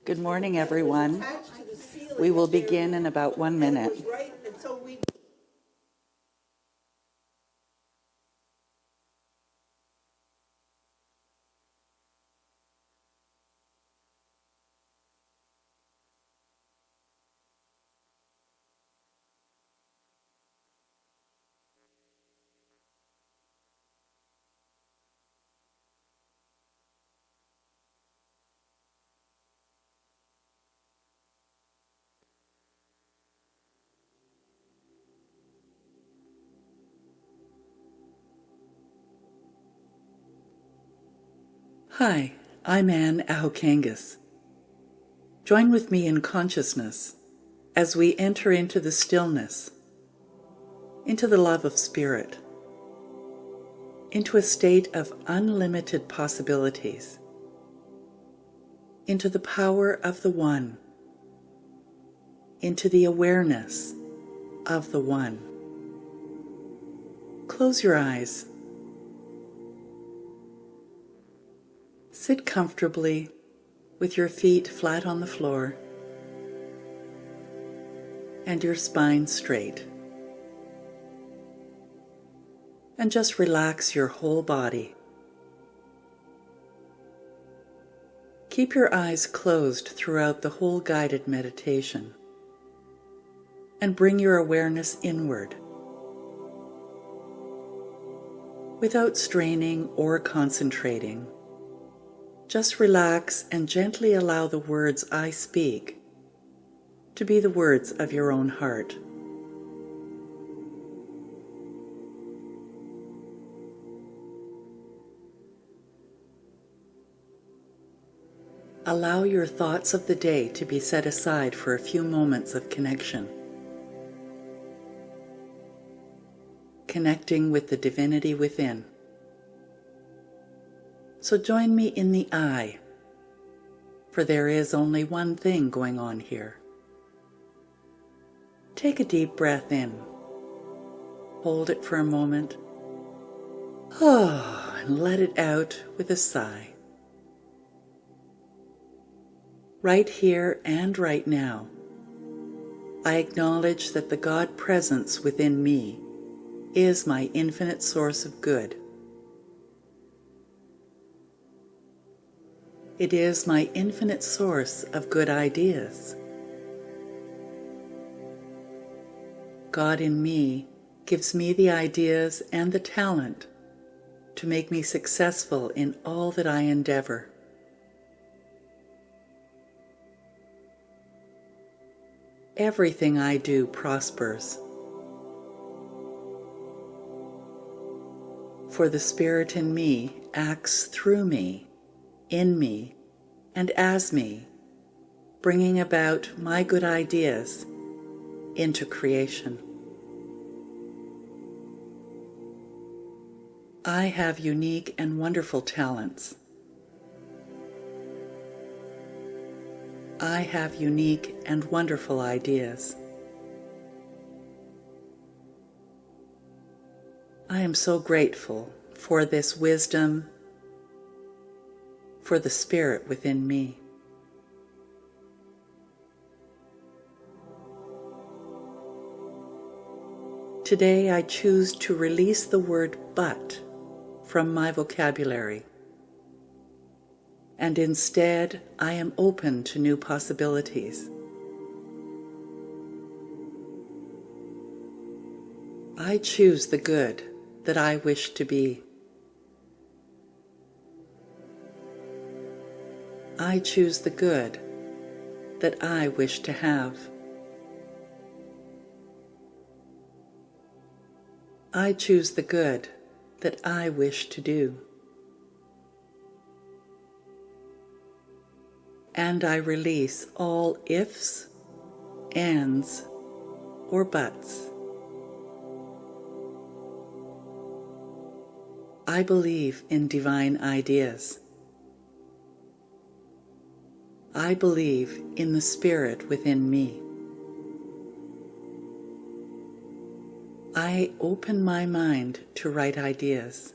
Good morning, everyone. We will begin in about 1 minute. Hi, I'm Anne Ahokangas. Join with me in consciousness as we enter into the stillness, into the love of spirit, into a state of unlimited possibilities, into the power of the One, into the awareness of the One. Close your eyes. Sit comfortably with your feet flat on the floor and your spine straight. And just relax your whole body. Keep your eyes closed throughout the whole guided meditation and bring your awareness inward. Without straining or concentrating, just relax and gently allow the words I speak to be the words of your own heart. Allow your thoughts of the day to be set aside for a few moments of connection. Connecting with the divinity within. So join me in the I, for there is only one thing going on here. Take a deep breath in. Hold it for a moment. And let it out with a sigh. Right here and right now, I acknowledge that the God presence within me is my infinite source of good. It is my infinite source of good ideas. God in me gives me the ideas and the talent to make me successful in all that I endeavor. Everything I do prospers. For the Spirit in me acts through me, in me, and as me, bringing about my good ideas into creation. I have unique and wonderful talents. I have unique and wonderful ideas. I am so grateful for this wisdom, for the Spirit within me. Today I choose to release the word but from my vocabulary, and instead I am open to new possibilities. I choose the good that I wish to be. I choose the good that I wish to have. I choose the good that I wish to do. And I release all ifs, ands, or buts. I believe in divine ideas. I believe in the Spirit within me. I open my mind to right ideas.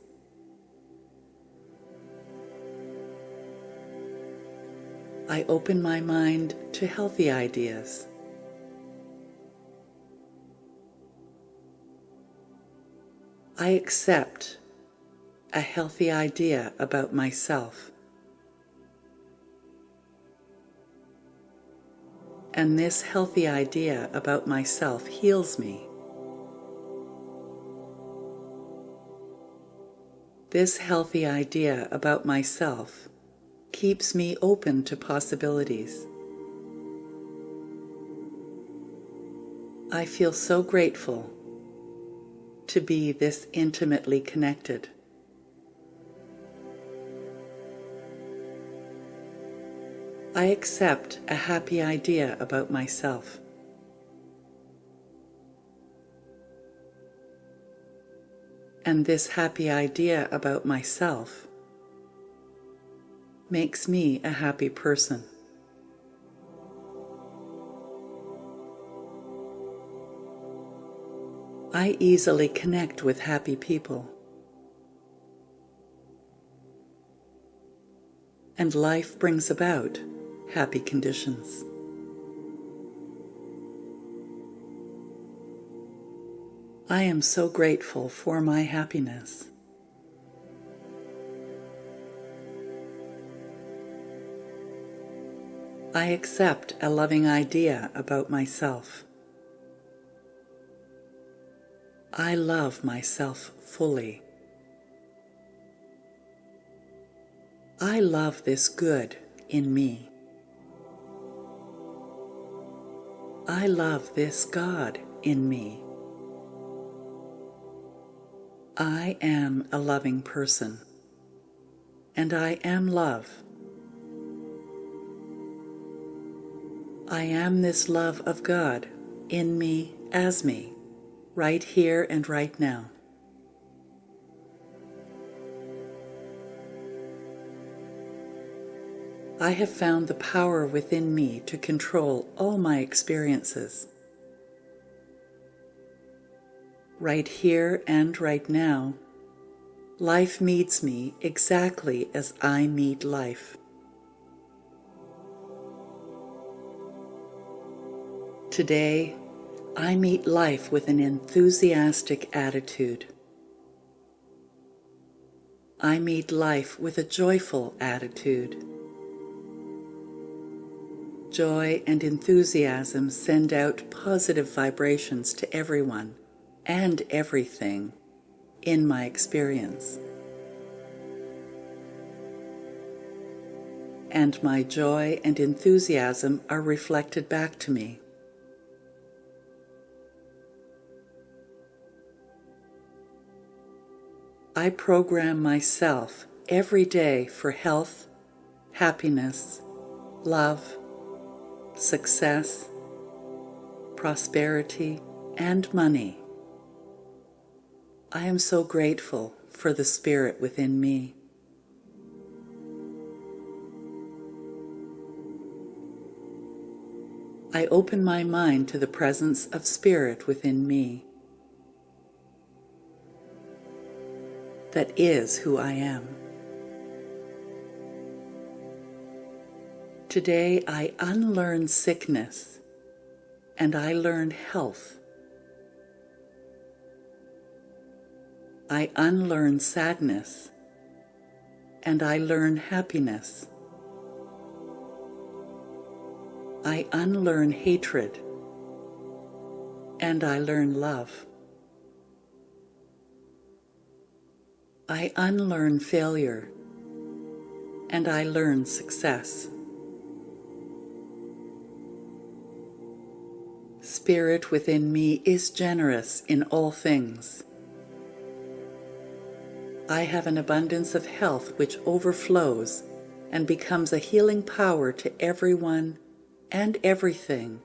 I I open my mind to healthy ideas. I accept a healthy idea about myself. And this healthy idea about myself heals me. This healthy idea about myself keeps me open to possibilities. I feel so grateful to be this intimately connected. I accept a happy idea about myself. And this happy idea about myself makes me a happy person. I easily connect with happy people. And life brings about happy conditions. I am so grateful for my happiness. I accept a loving idea about myself. I love myself fully. I love this good in me. I love this God in me. I am a loving person, and I am love. I am this love of God in me as me, right here and right now. I have found the power within me to control all my experiences. Right here and right now, life meets me exactly as I meet life. Today, I meet life with an enthusiastic attitude. I meet life with a joyful attitude. Joy and enthusiasm send out positive vibrations to everyone and everything in my experience. And my joy and enthusiasm are reflected back to me. I program myself every day for health, happiness, love, success, prosperity, and money. I am so grateful for the spirit within me. I open my mind to the presence of spirit within me. That is who I am. Today I unlearn sickness and I learn health. I unlearn sadness and I learn happiness. I unlearn hatred and I learn love. I unlearn failure and I learn success. Spirit within me is generous in all things. I have an abundance of health which overflows and becomes a healing power to everyone and everything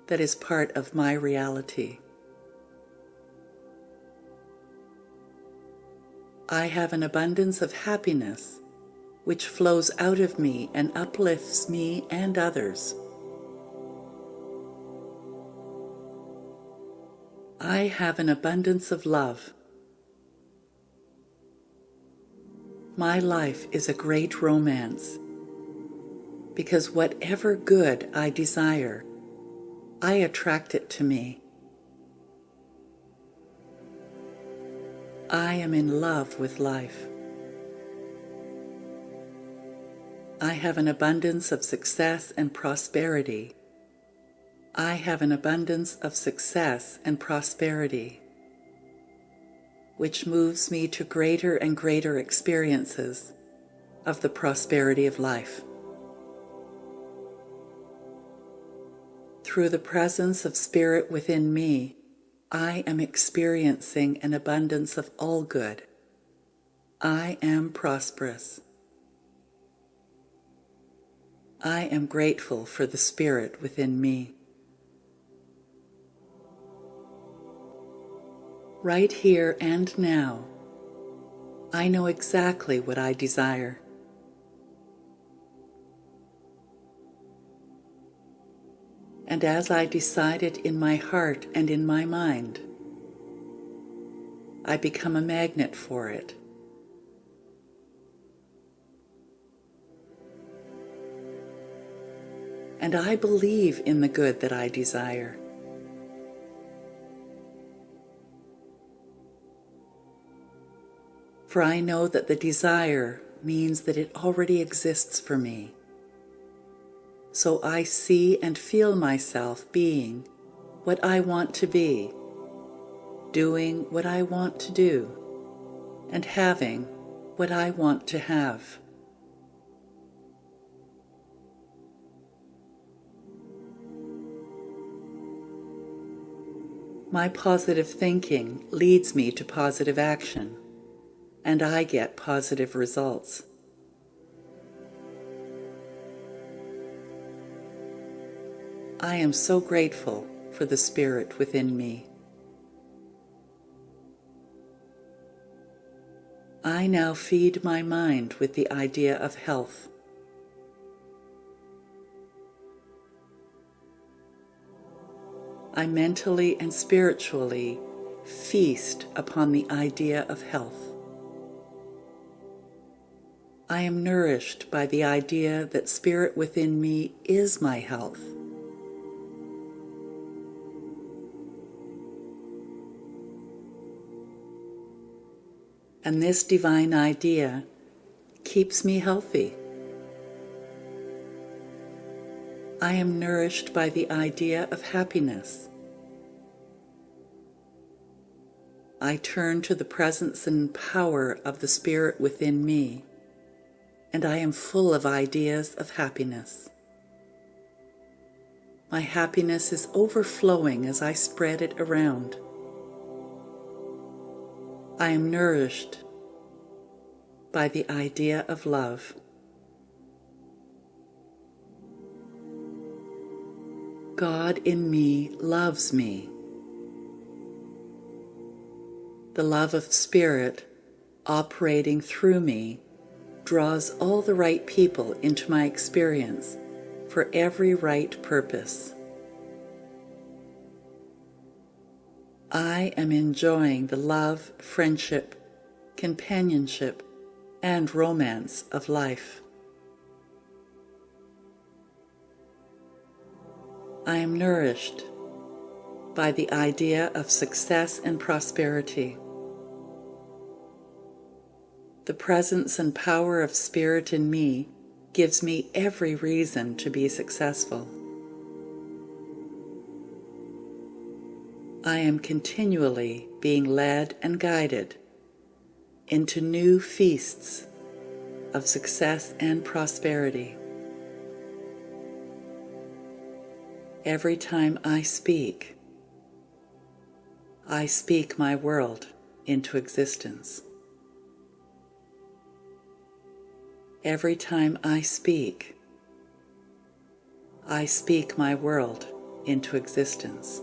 that is part of my reality. I have an abundance of happiness which flows out of me and uplifts me and others. I have an abundance of love. My life is a great romance. because whatever good I desire, I attract it to me. I am in love with life. I have an abundance of success and prosperity. I have an abundance of success and prosperity, which moves me to greater and greater experiences of the prosperity of life. Through the presence of Spirit within me, I am experiencing an abundance of all good. I am prosperous. I am grateful for the Spirit within me. Right here and now, I know exactly what I desire. And as I decide it in my heart and in my mind, I become a magnet for it. And I believe in the good that I desire. For I know that the desire means that it already exists for me. So I see and feel myself being what I want to be, doing what I want to do, and having what I want to have. My positive thinking leads me to positive action, and I get positive results. I am so grateful for the Spirit within me. I now feed my mind with the idea of health. I mentally and spiritually feast upon the idea of health. I am nourished by the idea that Spirit within me is my health. And this divine idea keeps me healthy. I am nourished by the idea of happiness. I turn to the presence and power of the Spirit within me, and I am full of ideas of happiness. My happiness is overflowing as I spread it around. I am nourished by the idea of love. God in me loves me. The love of Spirit operating through me draws all the right people into my experience for every right purpose. I am enjoying the love, friendship, companionship, and romance of life. I am nourished by the idea of success and prosperity. The presence and power of Spirit in me gives me every reason to be successful. I am continually being led and guided into new feasts of success and prosperity. Every time I speak my world into existence. Every time I speak my world into existence.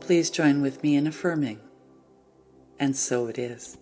Please join with me in affirming, and so it is.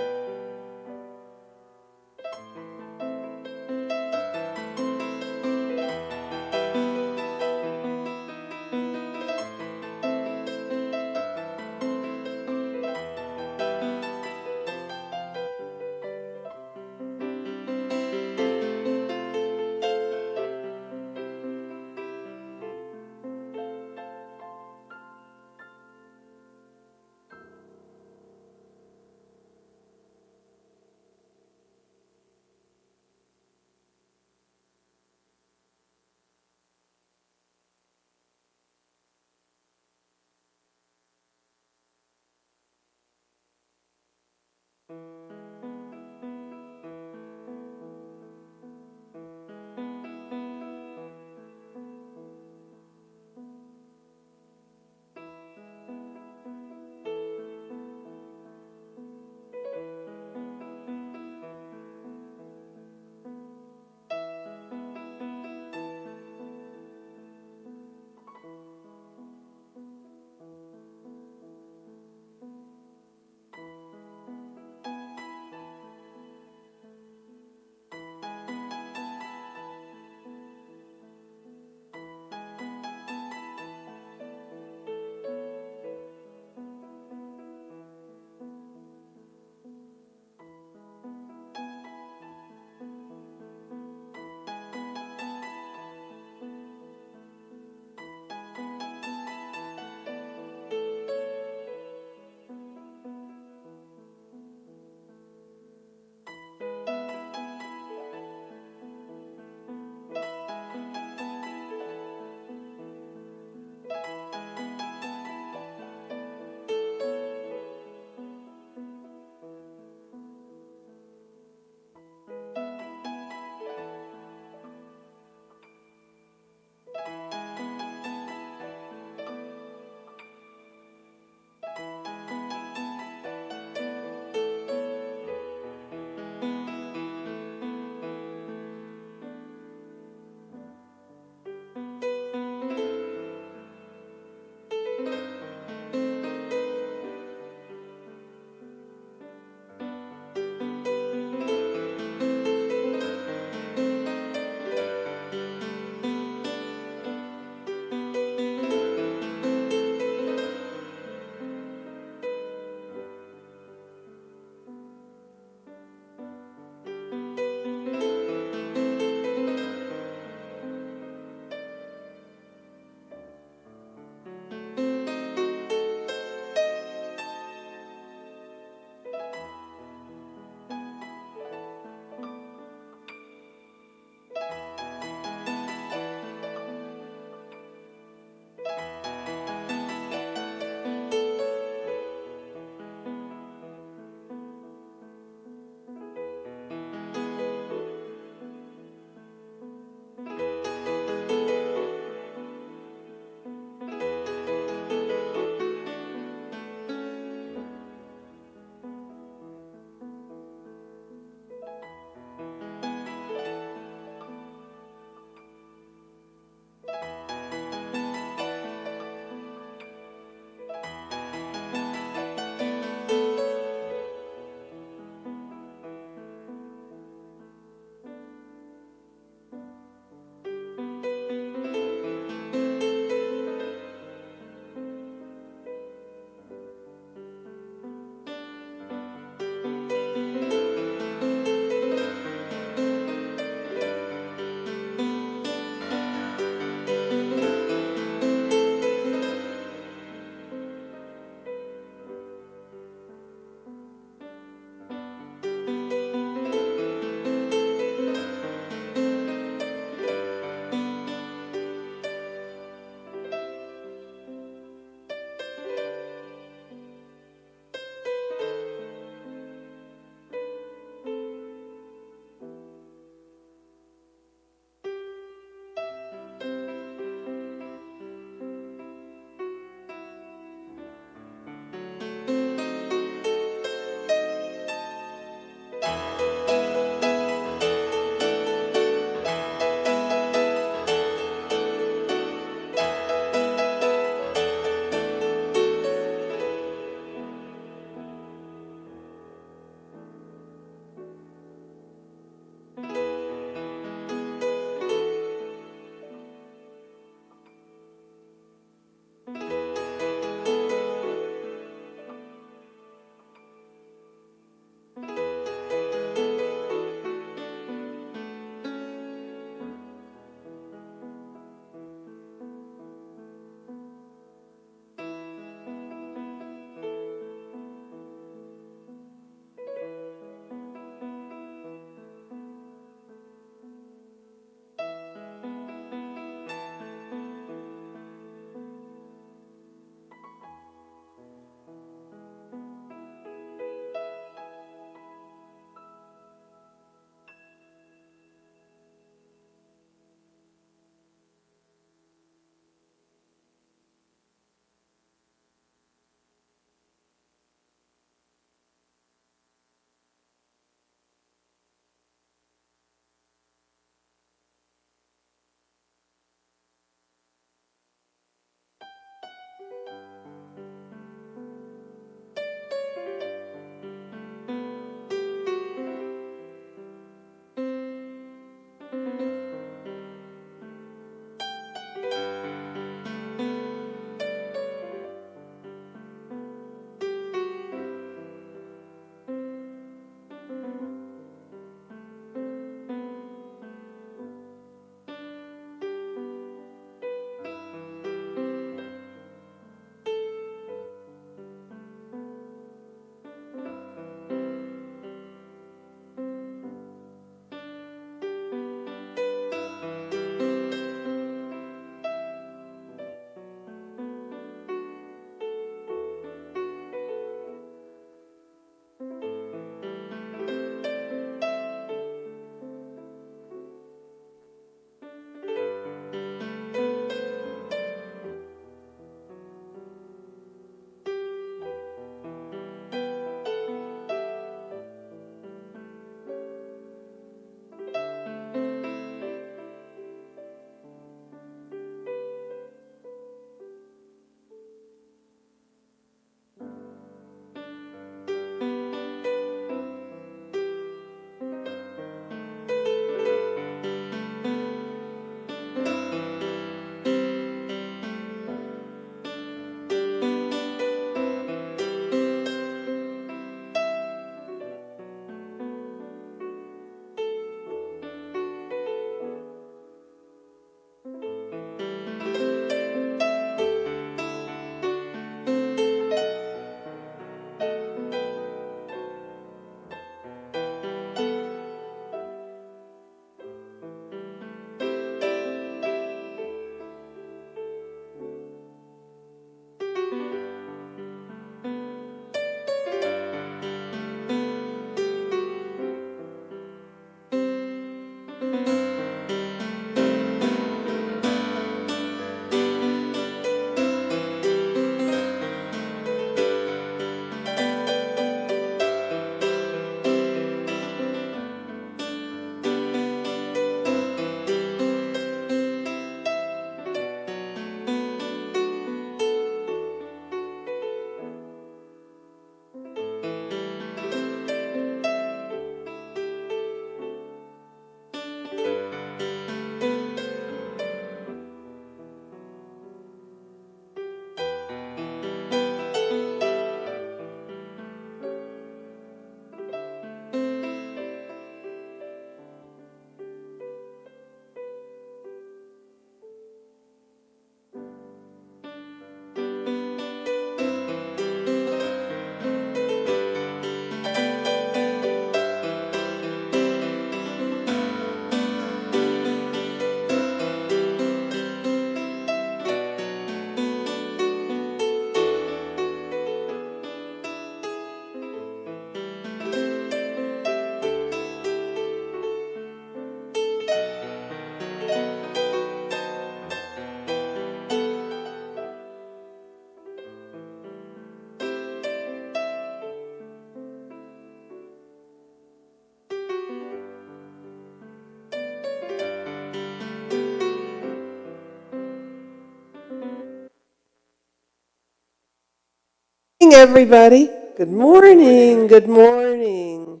Everybody. Good morning. Good morning.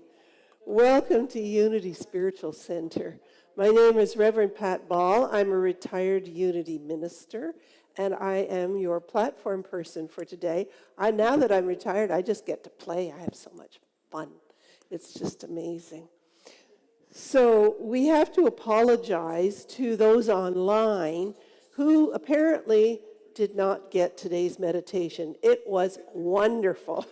Welcome to Unity Spiritual Center. My name is Reverend Pat Ball. I'm a retired Unity minister, and I am your platform person for today. Now that I'm retired, I just get to play. I have so much fun. It's just amazing. So we have to apologize to those online who apparently did not get today's meditation. It was wonderful.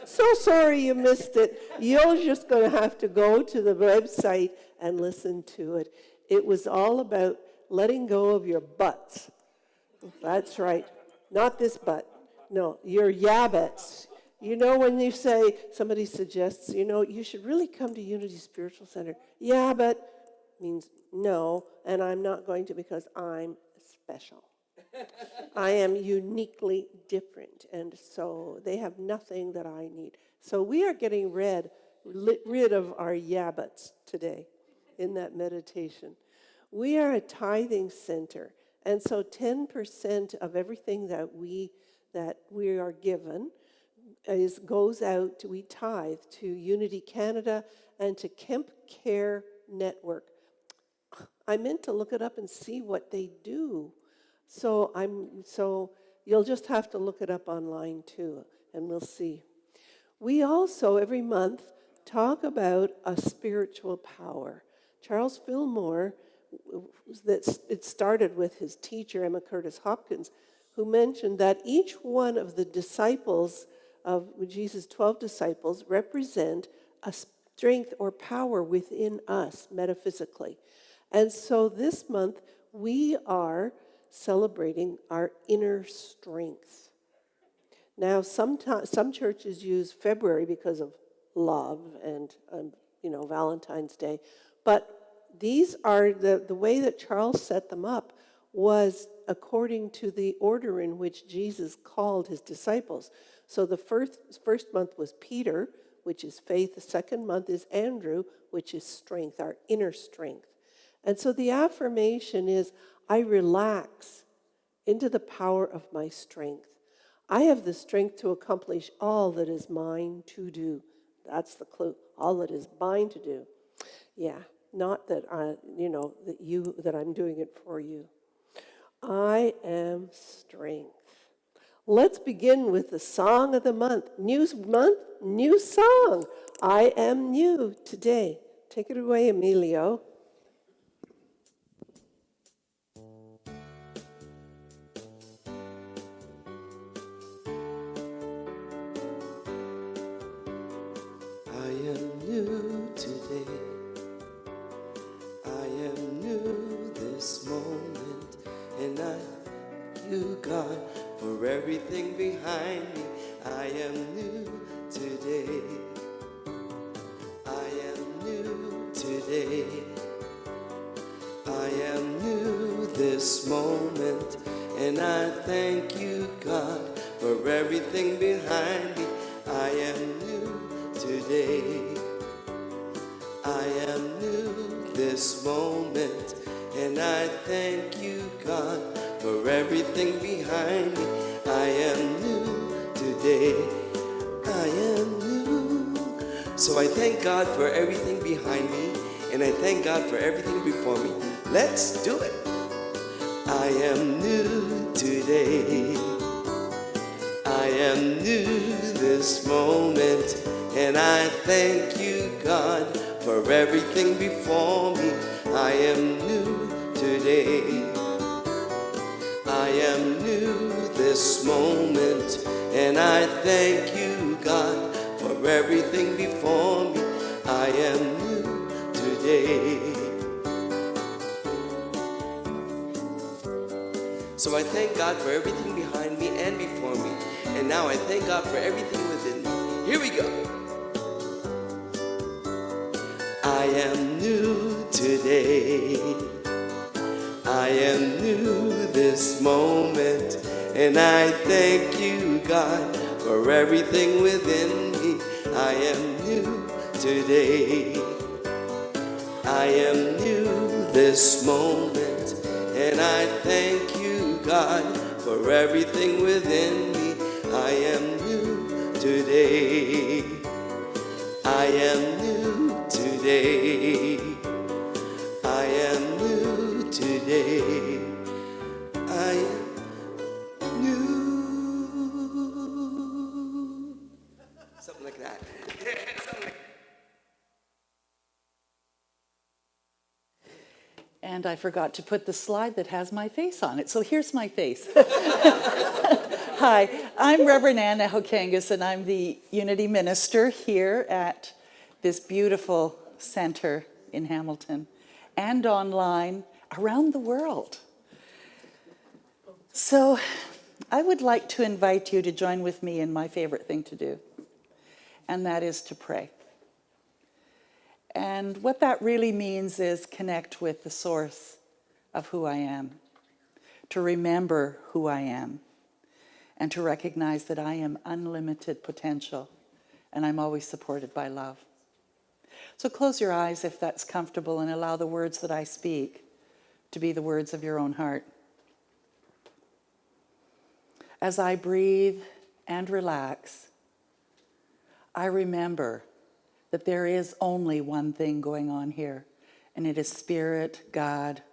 So sorry you missed it. You're just going to have to go to the website and listen to it. It was all about letting go of your butts. That's right. Not this butt. No, your yabbits. You know when you say, somebody suggests, you should really come to Unity Spiritual Center. Yeah, but means no, and I'm not going to because I'm special. I am uniquely different, and so they have nothing that I need. So we are getting rid of our yabbits today in that meditation. We are a tithing center, and so 10% of everything that we are given goes out. We tithe to Unity Canada and to Kemp Care Network. I meant to look it up and see what they do. So you'll just have to look it up online too, and we'll see. We also every month talk about a spiritual power. Charles Fillmore, it started with his teacher Emma Curtis Hopkins, who mentioned that each one of the disciples of Jesus' 12 disciples represent a strength or power within us metaphysically. And so this month we are celebrating our inner strength. Now, some churches use February because of love and Valentine's Day, but these are the way that Charles set them up was according to the order in which Jesus called his disciples. So the first month was Peter, which is faith. The second month is Andrew, which is strength, our inner strength. And so the affirmation is, I relax into the power of my strength. I have the strength to accomplish all that is mine to do. That's the clue. All that is mine to do. Yeah, not that that I'm doing it for you. I am strength. Let's begin with the song of the month. New month, new song. I am new today. Take it away, Emilio. I am new today. I am new this moment, and I thank you, God, for everything behind me. I am new today. I am new today. I am new this moment, and I thank you, God, for everything behind me. I am new today. I am new this moment, and I thank you, God, for everything behind me. I am new today. I am new. So I thank God for everything behind me, and I thank God for everything before me. Let's do it. I am new today. I am new this moment, and I thank you, God, for everything before me. I am new today. I am new this moment, and I thank you, God, for everything before me. I am new today. So I thank God for everything behind me and before me. And now I thank God for everything within me. Here we go. I am new today. I am new this moment, and I thank you, God, for everything within me. I am new today. I am new this moment, and I thank you, God, for everything within me. I am new today. I am new today. I am new today. I am new. Something like that. And I forgot to put the slide that has my face on it. So here's my face. Hi, I'm Reverend Anna Hokangas, and I'm the Unity Minister here at this beautiful center in Hamilton and online around the world. So I would like to invite you to join with me in my favorite thing to do, and that is to pray. And what that really means is connect with the source of who I am, to remember who I am, and to recognize that I am unlimited potential, and I'm always supported by love. So close your eyes if that's comfortable, and allow the words that I speak to be the words of your own heart. As I breathe and relax, I remember that there is only one thing going on here, and it is Spirit, God,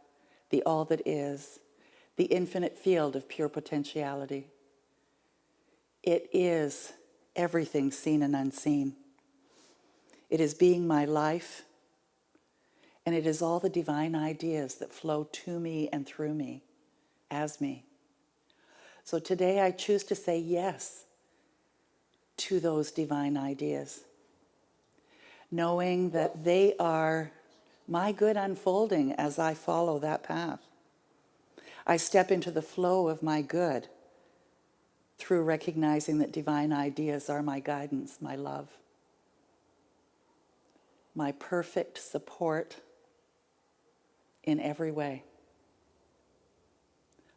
the all that is, the infinite field of pure potentiality. It is everything seen and unseen. It is being my life, and it is all the divine ideas that flow to me and through me, as me. So today I choose to say yes to those divine ideas, knowing that they are my good unfolding as I follow that path. I step into the flow of my good through recognizing that divine ideas are my guidance, my love, my perfect support in every way.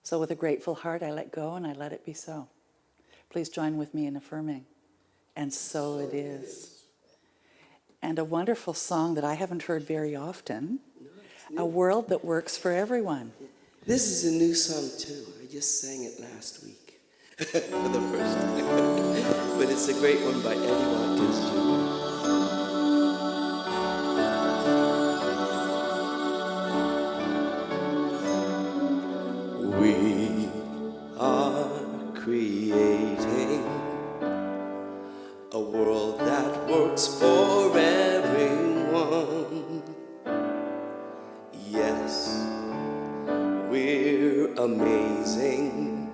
So with a grateful heart, I let go and I let it be so. Please join with me in affirming. And so it is. And a wonderful song that I haven't heard very often, A World That Works for Everyone. This is a new song too. I just sang it last week for the first time. But it's a great one by Eddie Watkins Jr. We are creating a world that works for everyone. Yes, we're amazing,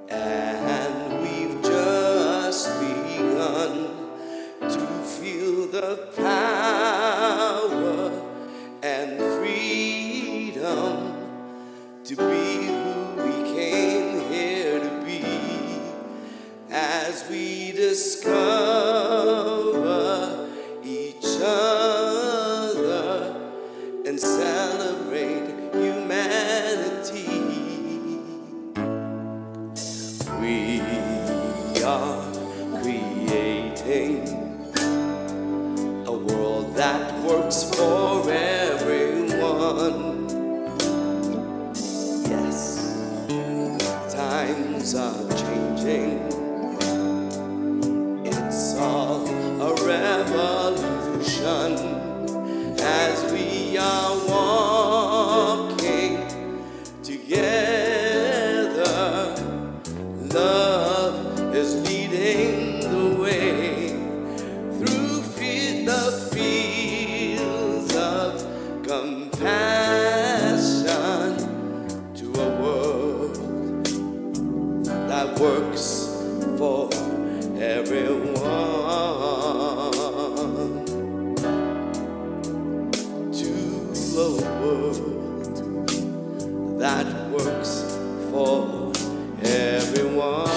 and we've just begun to feel the power and freedom to be who we came here to be, as we discover each other and celebrate humanity. We are creating a world that works for everyone. Yes, times are changing. It's all a revolution as we are walking together. Love is leading the way through the fields of compassion to a world that works for everyone. To a world that works for everyone.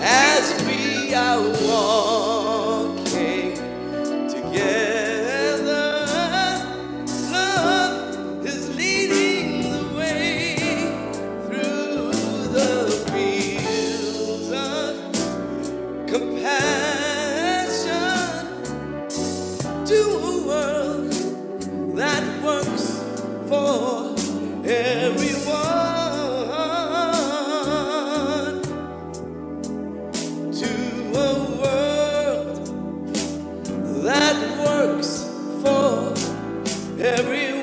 As we are walking together, love compassion to a world that works for everyone, to a world that works for everyone.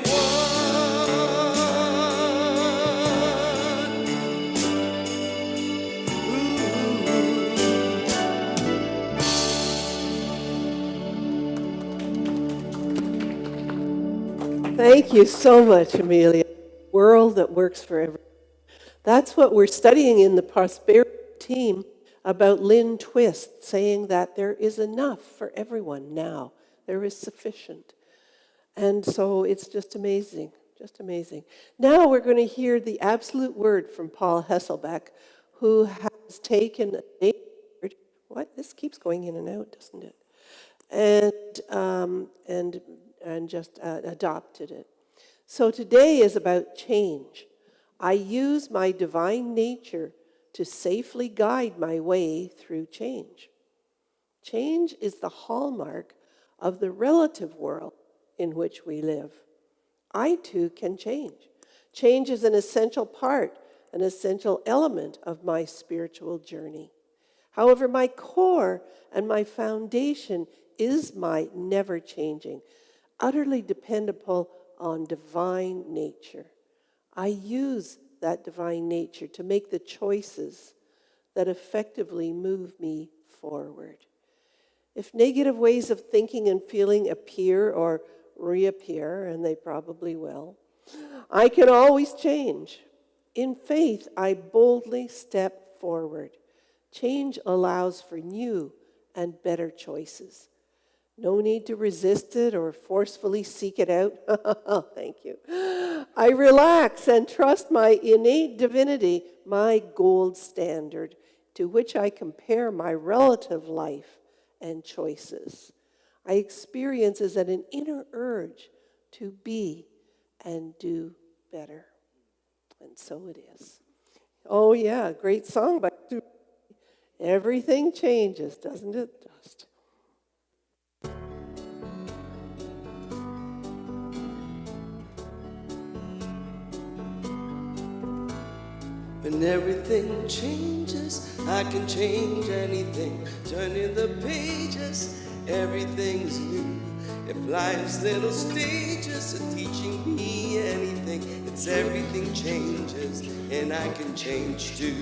Thank you so much, Amelia. World that works for everyone. That's what we're studying in the prosperity team about Lynn Twist, saying that there is enough for everyone now. There is sufficient. And so it's just amazing, just amazing. Now we're going to hear the absolute word from Paul Hesselbeck, who has taken a word. What? This keeps going in and out, doesn't it? And just adopted it. So today is about change. I use my divine nature to safely guide my way through change. Change is the hallmark of the relative world in which we live. I too can change. Change is an essential part, an essential element of my spiritual journey. However, my core and my foundation is my never-changing, utterly dependable on divine nature. I use that divine nature to make the choices that effectively move me forward. If negative ways of thinking and feeling appear or reappear, and they probably will, I can always change. In faith, I boldly step forward. Change allows for new and better choices. No need to resist it or forcefully seek it out. Thank you. I relax and trust my innate divinity, my gold standard, to which I compare my relative life and choices. I experience as an inner urge to be and do better. And so it is. Oh yeah, great song by Everything Changes, doesn't it? Just. When everything changes, I can change anything. Turning the pages, everything's new. If life's little stages are teaching me anything, it's everything changes, and I can change too.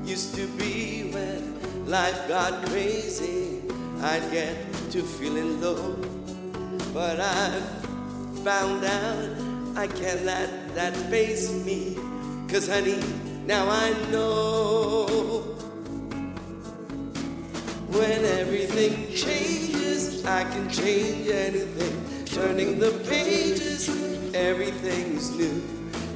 Used to be when life got crazy, I'd get to feeling low. But I've found out I can't let that face me. 'Cause honey, now I know when everything changes, I can change anything. Turning the pages, everything's new.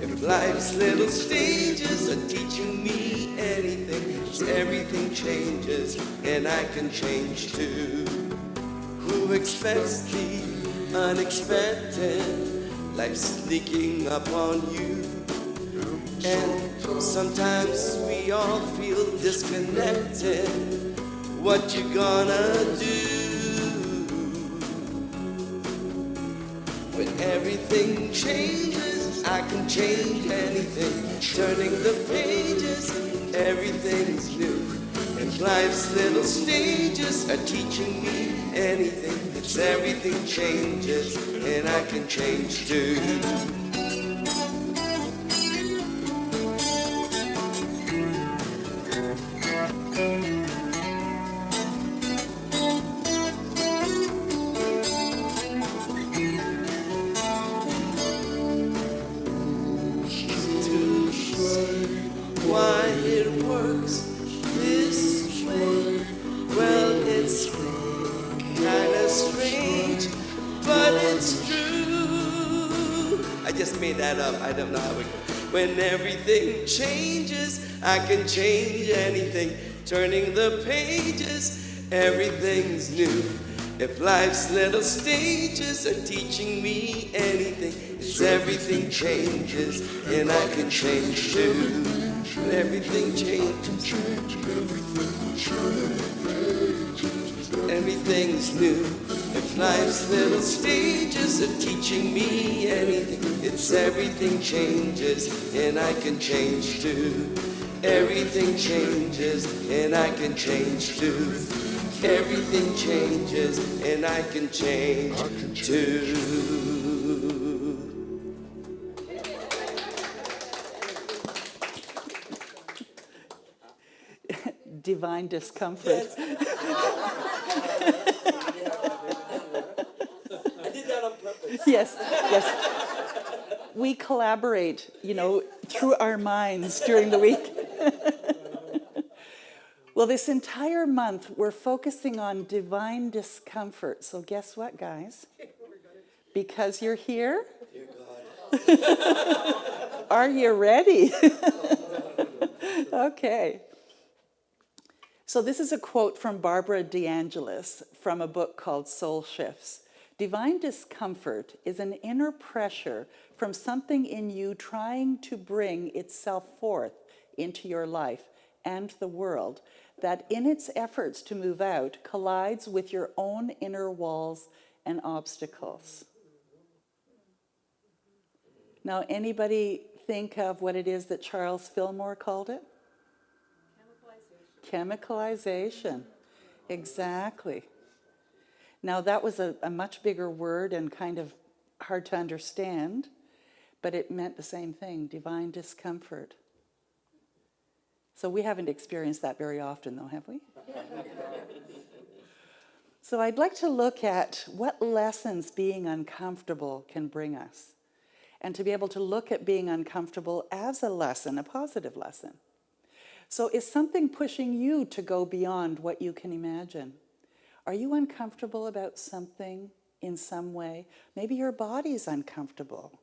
If life's little stages are teaching me anything, it's everything changes, and I can change too. Who expects the unexpected? Life's sneaking up on you. And sometimes we all feel disconnected. What you gonna do? When everything changes, I can change anything. Turning the pages, everything's new. If life's little stages are teaching me anything, it's everything changes, and I can change too. Why it works this way? Well, it's kinda strange, but it's true. I just made that up. I don't know how it goes. When everything changes, I can change anything. Turning the pages, everything's new. If life's little stages are teaching me anything, it's everything changes and I can change too. Everything changes. Everything's new. If life's little stages are teaching me anything, it's everything changes and I can change too. Everything changes and I can change too. Everything changes and I can change too. Divine discomfort. I did that on purpose. Yes, yes. We collaborate, through our minds during the week. Well, this entire month, we're focusing on divine discomfort. So guess what, guys? Because you're here, Dear God. are you ready? Okay. So this is a quote from Barbara DeAngelis from a book called Soul Shifts. Divine discomfort is an inner pressure from something in you trying to bring itself forth into your life and the world that in its efforts to move out collides with your own inner walls and obstacles. Now, anybody think of what it is that Charles Fillmore called it? Chemicalization. Exactly. Now, that was a much bigger word and kind of hard to understand, but it meant the same thing, divine discomfort. So we haven't experienced that very often, though, have we? So I'd like to look at what lessons being uncomfortable can bring us, and to be able to look at being uncomfortable as a lesson, a positive lesson. So is something pushing you to go beyond what you can imagine? Are you uncomfortable about something in some way? Maybe your body's uncomfortable,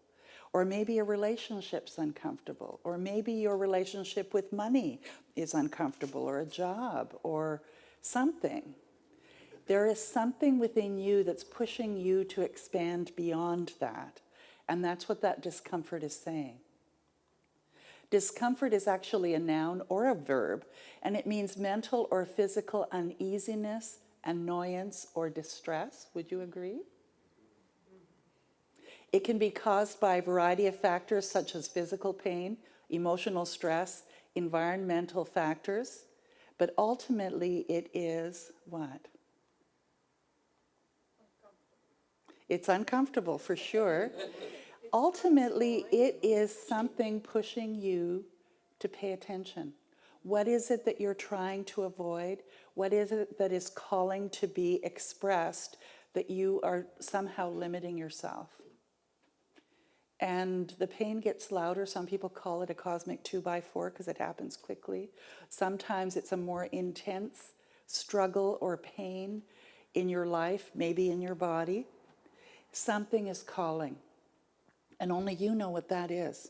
or maybe a relationship's uncomfortable, or maybe your relationship with money is uncomfortable, or a job, or something. There is something within you that's pushing you to expand beyond that, and that's what that discomfort is saying. Discomfort is actually a noun or a verb, and it means mental or physical uneasiness, annoyance, or distress. Would you agree? It can be caused by a variety of factors such as physical pain, emotional stress, environmental factors, but ultimately it is what? It's uncomfortable for sure. Ultimately, it is something pushing you to pay attention. What is it that you're trying to avoid? What is it that is calling to be expressed that you are somehow limiting yourself? And the pain gets louder. Some people call it a cosmic 2x4 because it happens quickly. Sometimes it's a more intense struggle or pain in your life, maybe in your body. Something is calling. And only you know what that is.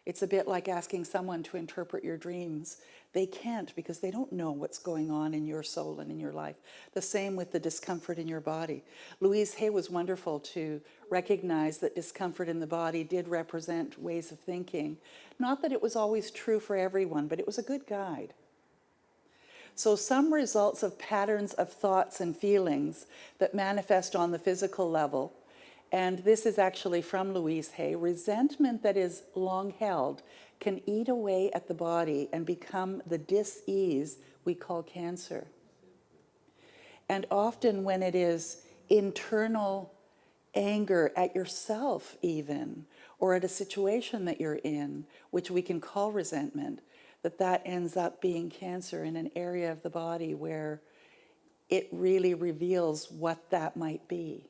It's a bit like asking someone to interpret your dreams. They can't because they don't know what's going on in your soul and in your life. The same with the discomfort in your body. Louise Hay was wonderful to recognize that discomfort in the body did represent ways of thinking. Not that it was always true for everyone, but it was a good guide. So some results of patterns of thoughts and feelings that manifest on the physical level. And this is actually from Louise Hay. Resentment that is long held can eat away at the body and become the dis-ease we call cancer. And often when it is internal anger at yourself even, or at a situation that you're in, which we can call resentment, that ends up being cancer in an area of the body where it really reveals what that might be.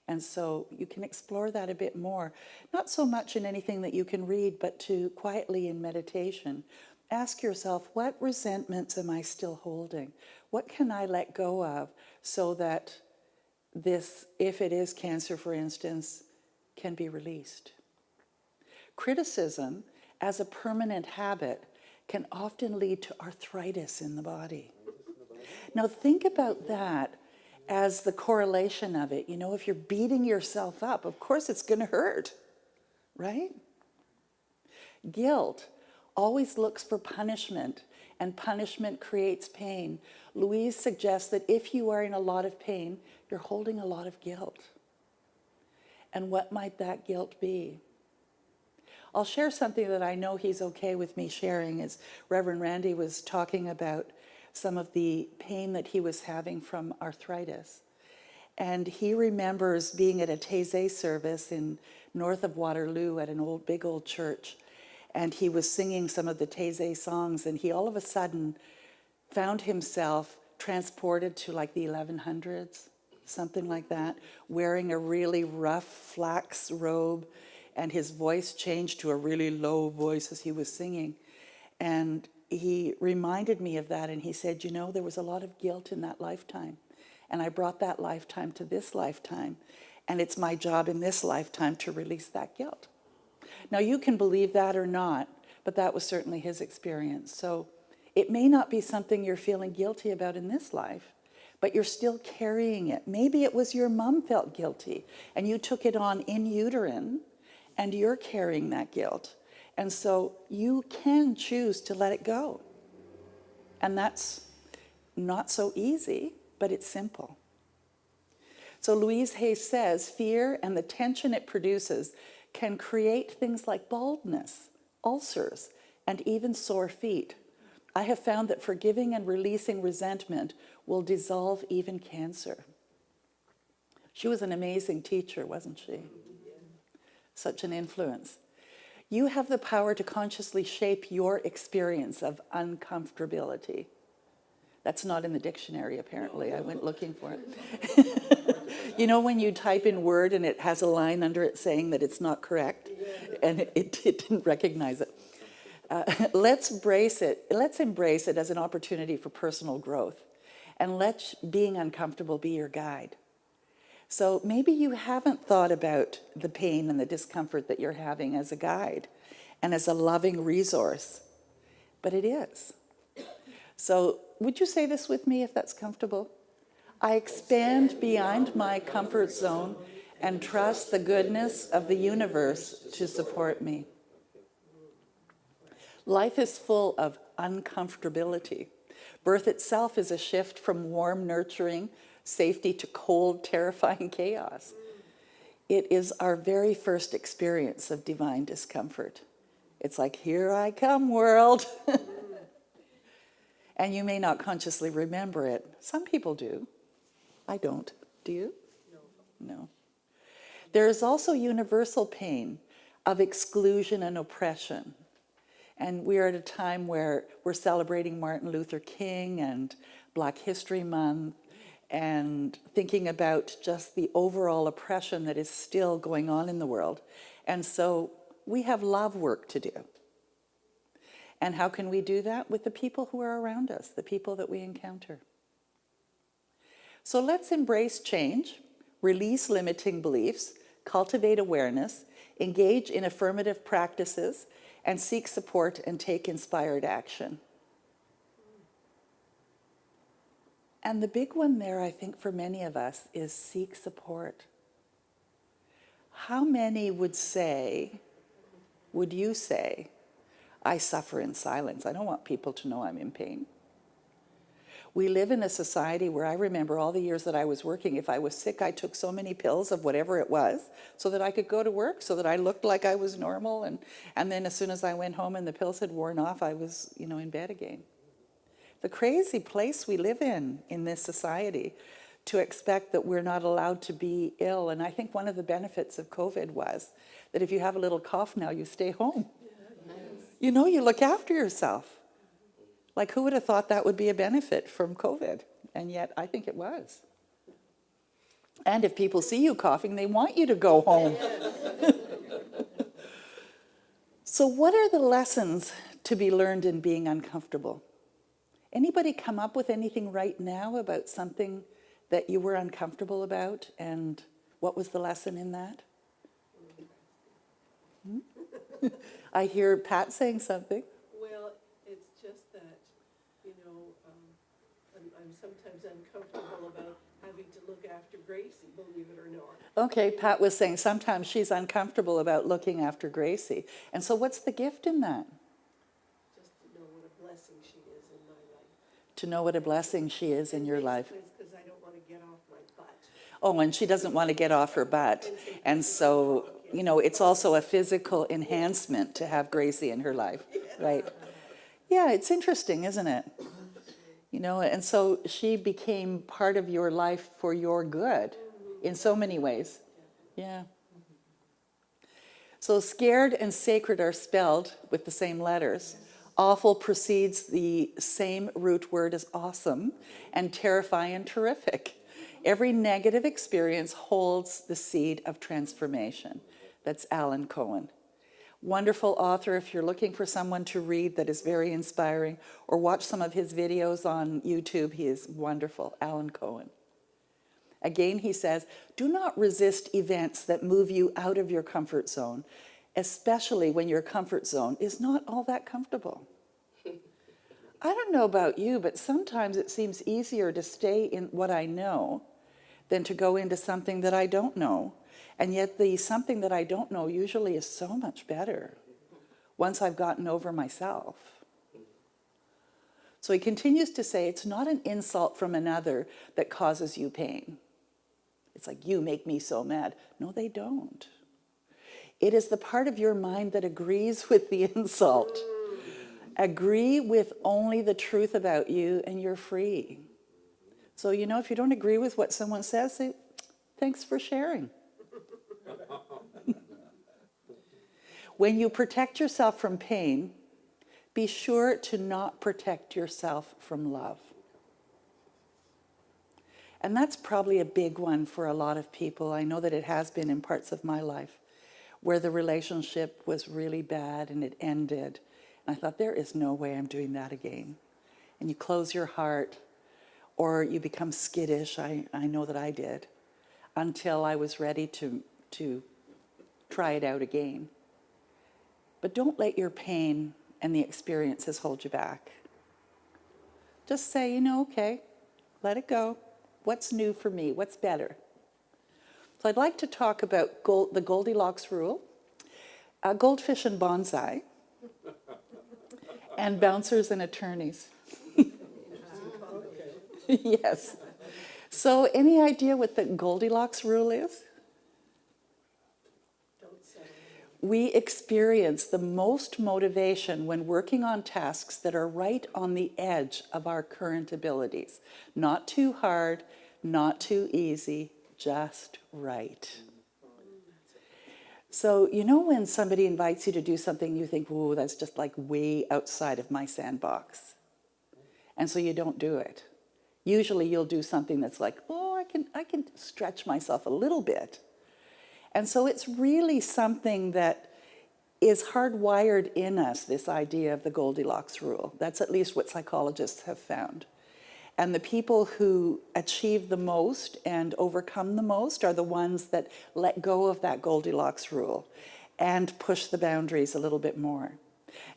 And so you can explore that a bit more, not so much in anything that you can read, but to quietly in meditation, ask yourself, what resentments am I still holding? What can I let go of so that this, if it is cancer, for instance, can be released? Criticism, as a permanent habit, can often lead to arthritis in the body. Now think about that. as the correlation of it. You know, if you're beating yourself up, of course it's going to hurt, right? Guilt always looks for punishment, and punishment creates pain. Louise suggests that if you are in a lot of pain, you're holding a lot of guilt. And what might that guilt be? I'll share something that I know he's okay with me sharing. As Reverend Randy was talking about some of the pain that he was having from arthritis. And he remembers being at a Taizé service in north of Waterloo at an big old church. And he was singing some of the Taizé songs, and he all of a sudden found himself transported to like the 1100s, something like that, wearing a really rough flax robe, and his voice changed to a really low voice as he was singing. And he reminded me of that, and he said, you know, there was a lot of guilt in that lifetime, and I brought that lifetime to this lifetime, and it's my job in this lifetime to release that guilt. Now, you can believe that or not, but that was certainly his experience. So it may not be something you're feeling guilty about in this life, but you're still carrying it. Maybe it was your mom felt guilty, and you took it on in uterine, and you're carrying that guilt. And so you can choose to let it go. And that's not so easy, but it's simple. So Louise Hay says, fear and the tension it produces can create things like baldness, ulcers, and even sore feet. I have found that forgiving and releasing resentment will dissolve even cancer. She was an amazing teacher, wasn't she? Such an influence. You have the power to consciously shape your experience of uncomfortability. That's not in the dictionary, apparently. I went looking for it. You know when you type in Word and it has a line under it saying that it's not correct? And it didn't recognize it. Let's embrace it as an opportunity for personal growth. And let being uncomfortable be your guide. So maybe you haven't thought about the pain and the discomfort that you're having as a guide and as a loving resource, but it is. So would you say this with me if that's comfortable? I expand beyond my comfort zone and trust the goodness of the universe to support me. Life is full of uncomfortability. Birth itself is a shift from warm, nurturing safety to cold, terrifying chaos. It is our very first experience of divine discomfort. It's like, here I come, world. And you may not consciously remember it. Some people do. I don't. Do you? No. There is also universal pain of exclusion and oppression. And we are at a time where we're celebrating Martin Luther King and Black History Month, and thinking about just the overall oppression that is still going on in the world. And so we have love work to do. And how can we do that? With the people who are around us, the people that we encounter. So let's embrace change, release limiting beliefs, cultivate awareness, engage in affirmative practices, and seek support and take inspired action. And the big one there, I think, for many of us is seek support. How many would you say, I suffer in silence. I don't want people to know I'm in pain. We live in a society where I remember all the years that I was working, if I was sick, I took so many pills of whatever it was so that I could go to work, so that I looked like I was normal. And then as soon as I went home and the pills had worn off, I was, in bed again. The crazy place we live in this society, to expect that we're not allowed to be ill. And I think one of the benefits of COVID was that if you have a little cough now, you stay home. You look after yourself. Like, who would have thought that would be a benefit from COVID? And yet, I think it was. And if people see you coughing, they want you to go home. So what are the lessons to be learned in being uncomfortable? Anybody come up with anything right now about something that you were uncomfortable about, and what was the lesson in that? I hear Pat saying something. Well, it's just that, I'm sometimes uncomfortable about having to look after Gracie, believe it or not. Okay, Pat was saying sometimes she's uncomfortable about looking after Gracie. And so what's the gift in that? Just to know what a blessing she is in my life. To know what a blessing she is in your life. It's because I don't want to get off my butt. Oh, and she doesn't want to get off her butt. And so, you know, it's also a physical enhancement to have Gracie in her life, right? Yeah, it's interesting, isn't it? You know, and so she became part of your life for your good in so many ways. Yeah. So scared and sacred are spelled with the same letters. Awful precedes the same root word as awesome, and terrifying and terrific. Every negative experience holds the seed of transformation. That's Alan Cohen. Wonderful author. If you're looking for someone to read that is very inspiring, or watch some of his videos on YouTube, he is wonderful. Alan Cohen. Again, he says, do not resist events that move you out of your comfort zone, especially when your comfort zone is not all that comfortable. I don't know about you, but sometimes it seems easier to stay in what I know than to go into something that I don't know. And yet the something that I don't know usually is so much better once I've gotten over myself. So he continues to say, it's not an insult from another that causes you pain. It's like, you make me so mad. No, they don't. It is the part of your mind that agrees with the insult. Agree with only the truth about you and you're free. So, you know, if you don't agree with what someone says, say, thanks for sharing. When you protect yourself from pain, be sure to not protect yourself from love. And that's probably a big one for a lot of people. I know that it has been in parts of my life where the relationship was really bad and it ended. And I thought, there is no way I'm doing that again. And you close your heart, or you become skittish. I know that I did, until I was ready to try it out again. But don't let your pain and the experiences hold you back. Just say, you know, okay, let it go. What's new for me? What's better? So I'd like to talk about the Goldilocks rule, goldfish and bonsai, and bouncers and attorneys. Yes. So any idea what the Goldilocks rule is? We experience the most motivation when working on tasks that are right on the edge of our current abilities. Not too hard, not too easy, just right. So, you know when somebody invites you to do something, you think, whoa, that's just like way outside of my sandbox. And so you don't do it. Usually you'll do something that's like, oh, I can stretch myself a little bit. And so it's really something that is hardwired in us, this idea of the Goldilocks rule. That's at least what psychologists have found. And the people who achieve the most and overcome the most are the ones that let go of that Goldilocks rule and push the boundaries a little bit more.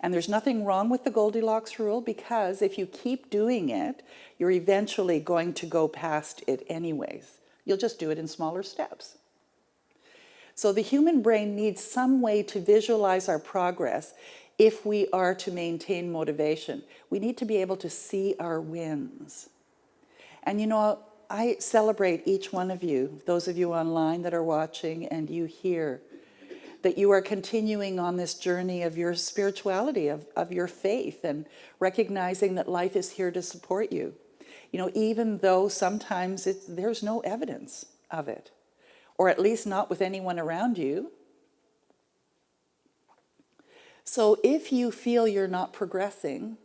And there's nothing wrong with the Goldilocks rule, because if you keep doing it, you're eventually going to go past it anyways. You'll just do it in smaller steps. So the human brain needs some way to visualize our progress if we are to maintain motivation. We need to be able to see our wins. And you know, I celebrate each one of you, those of you online that are watching and you here, that you are continuing on this journey of your spirituality, of your faith, and recognizing that life is here to support you. You know, even though sometimes there's no evidence of it, or at least not with anyone around you. So if you feel you're not progressing,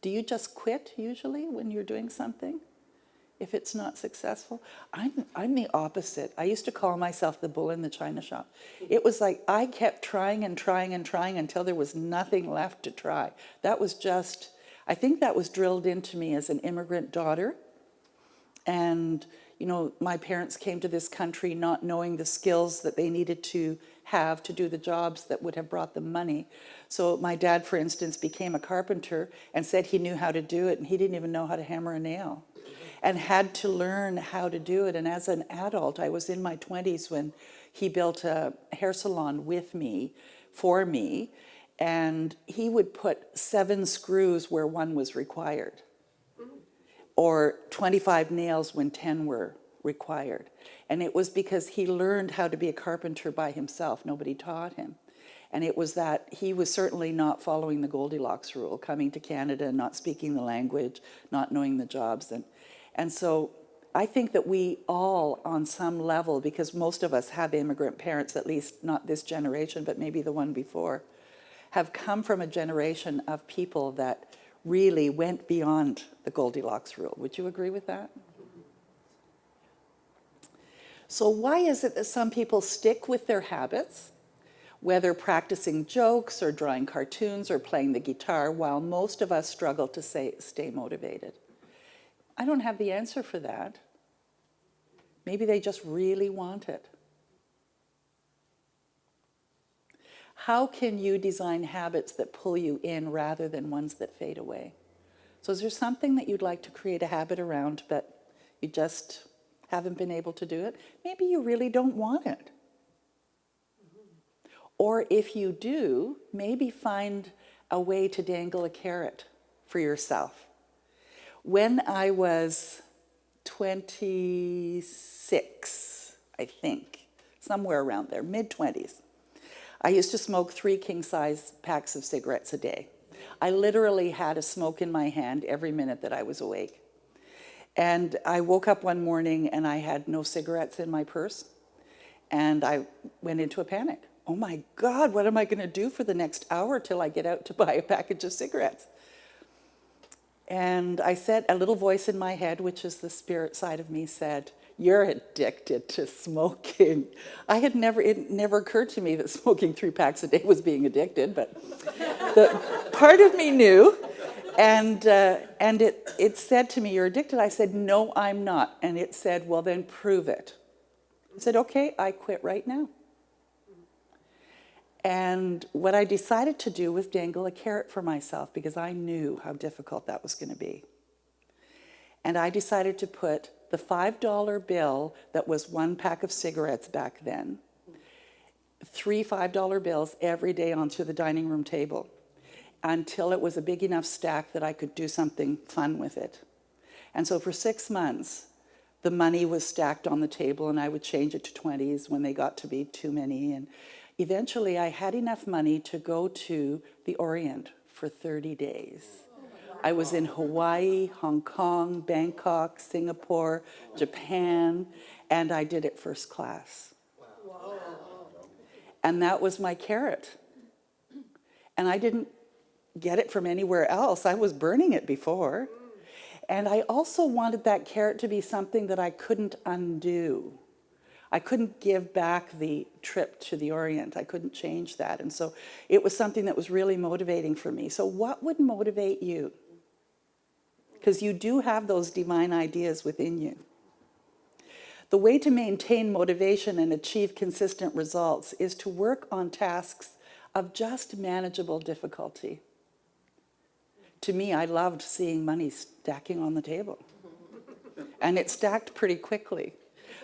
do you just quit usually when you're doing something? If it's not successful? I'm the opposite. I used to call myself the bull in the china shop. It was like I kept trying and trying and trying until there was nothing left to try. That was just, I think that was drilled into me as an immigrant daughter. And, you know, my parents came to this country not knowing the skills that they needed to have to do the jobs that would have brought them money. So my dad, for instance, became a carpenter and said he knew how to do it, and he didn't even know how to hammer a nail, and had to learn how to do it. And as an adult, I was in my 20s when he built a hair salon with me, for me, and he would put 7 screws where 1 was required, or 25 nails when 10 were required. And it was because he learned how to be a carpenter by himself. Nobody taught him. And it was that he was certainly not following the Goldilocks rule, coming to Canada, not speaking the language, not knowing the jobs. And so I think that we all, on some level, because most of us have immigrant parents, at least not this generation, but maybe the one before, have come from a generation of people that really went beyond the Goldilocks rule. Would you agree with that? So why is it that some people stick with their habits, whether practicing jokes or drawing cartoons or playing the guitar, while most of us struggle to stay motivated? I don't have the answer for that. Maybe they just really want it. How can you design habits that pull you in rather than ones that fade away? So is there something that you'd like to create a habit around, but you just haven't been able to do it? Maybe you really don't want it. Or if you do, maybe find a way to dangle a carrot for yourself. When I was 26, I think, somewhere around there, mid-20s, I used to smoke 3 king-size packs of cigarettes a day. I literally had a smoke in my hand every minute that I was awake. And I woke up one morning and I had no cigarettes in my purse, and I went into a panic. Oh my God, what am I going to do for the next hour till I get out to buy a package of cigarettes? And I said, a little voice in my head, which is the spirit side of me, said, "You're addicted to smoking." It never occurred to me that smoking 3 packs a day was being addicted, but the part of me knew. And it said to me, "You're addicted." I said, "No, I'm not." And it said, "Well, then prove it." I said, "Okay, I quit right now." And what I decided to do was dangle a carrot for myself, because I knew how difficult that was going to be. And I decided to put the $5 bill that was 1 pack of cigarettes back then, 3 $5 bills every day onto the dining room table, until it was a big enough stack that I could do something fun with it. And so for 6 months, the money was stacked on the table, and I would change it to 20s when they got to be too many. And eventually I had enough money to go to the Orient for 30 days. I was in Hawaii, Hong Kong, Bangkok, Singapore, Japan, and I did it first class. And that was my carrot. And I didn't get it from anywhere else. I was burning it before. And I also wanted that carrot to be something that I couldn't undo. I couldn't give back the trip to the Orient. I couldn't change that. And so it was something that was really motivating for me. So what would motivate you? Because you do have those divine ideas within you. The way to maintain motivation and achieve consistent results is to work on tasks of just manageable difficulty. To me, I loved seeing money stacking on the table. And it stacked pretty quickly.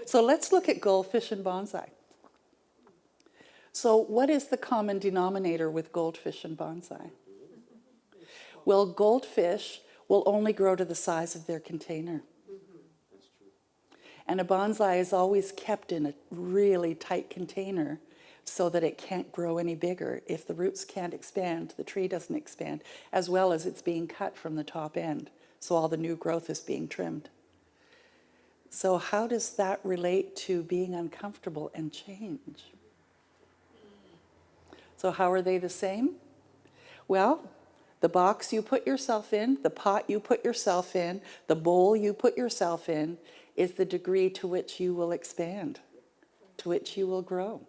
So let's look at goldfish and bonsai. So what is the common denominator with goldfish and bonsai? Well, goldfish will only grow to the size of their container. And a bonsai is always kept in a really tight container so that it can't grow any bigger. If the roots can't expand, the tree doesn't expand, as well as it's being cut from the top end. So all the new growth is being trimmed. So how does that relate to being uncomfortable and change? So how are they the same? Well, the box you put yourself in, the pot you put yourself in, the bowl you put yourself in, is the degree to which you will expand, to which you will grow.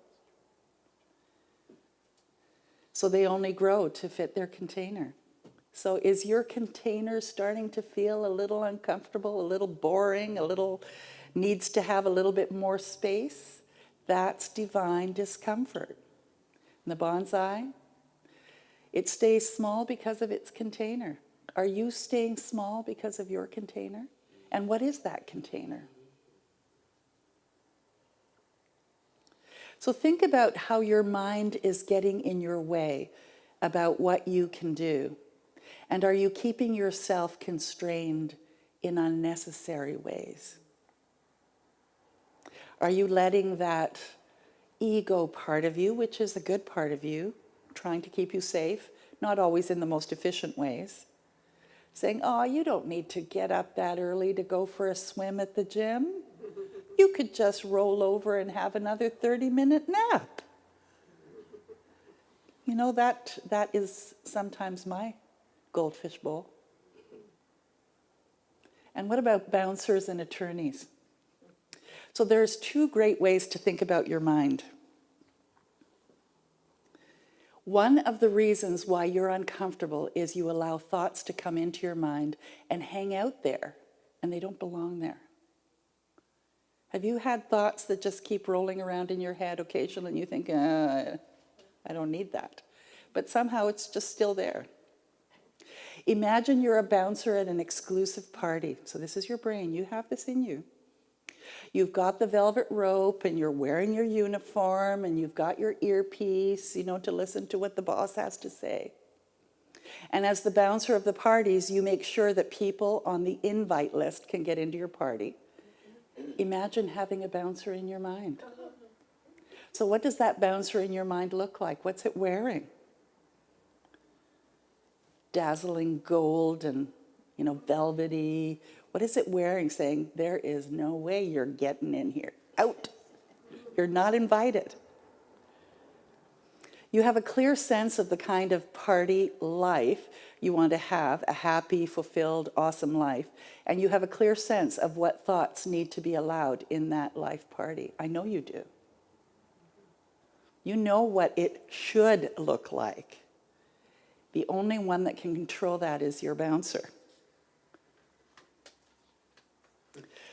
So they only grow to fit their container. So is your container starting to feel a little uncomfortable, a little boring, a little needs to have a little bit more space? That's divine discomfort. And the bonsai, it stays small because of its container. Are you staying small because of your container? And what is that container? So think about how your mind is getting in your way about what you can do. And are you keeping yourself constrained in unnecessary ways? Are you letting that ego part of you, which is a good part of you, trying to keep you safe, not always in the most efficient ways, saying, oh, you don't need to get up that early to go for a swim at the gym. You could just roll over and have another 30-minute nap. You know, that is sometimes my goldfish bowl. And what about bouncers and attorneys? So there's two great ways to think about your mind. One of the reasons why you're uncomfortable is you allow thoughts to come into your mind and hang out there, and they don't belong there. Have you had thoughts that just keep rolling around in your head occasionally and you think, I don't need that. But somehow it's just still there. Imagine you're a bouncer at an exclusive party. So this is your brain. You have this in you. You've got the velvet rope and you're wearing your uniform and you've got your earpiece, you know, to listen to what the boss has to say. And as the bouncer of the parties, you make sure that people on the invite list can get into your party. Imagine having a bouncer in your mind. So what does that bouncer in your mind look like? What's it wearing? Dazzling gold and, you know, velvety. What is it wearing, saying, there is no way you're getting in here. Out. You're not invited. You have a clear sense of the kind of party life you want to have, a happy, fulfilled, awesome life. And you have a clear sense of what thoughts need to be allowed in that life party. I know you do. You know what it should look like. The only one that can control that is your bouncer.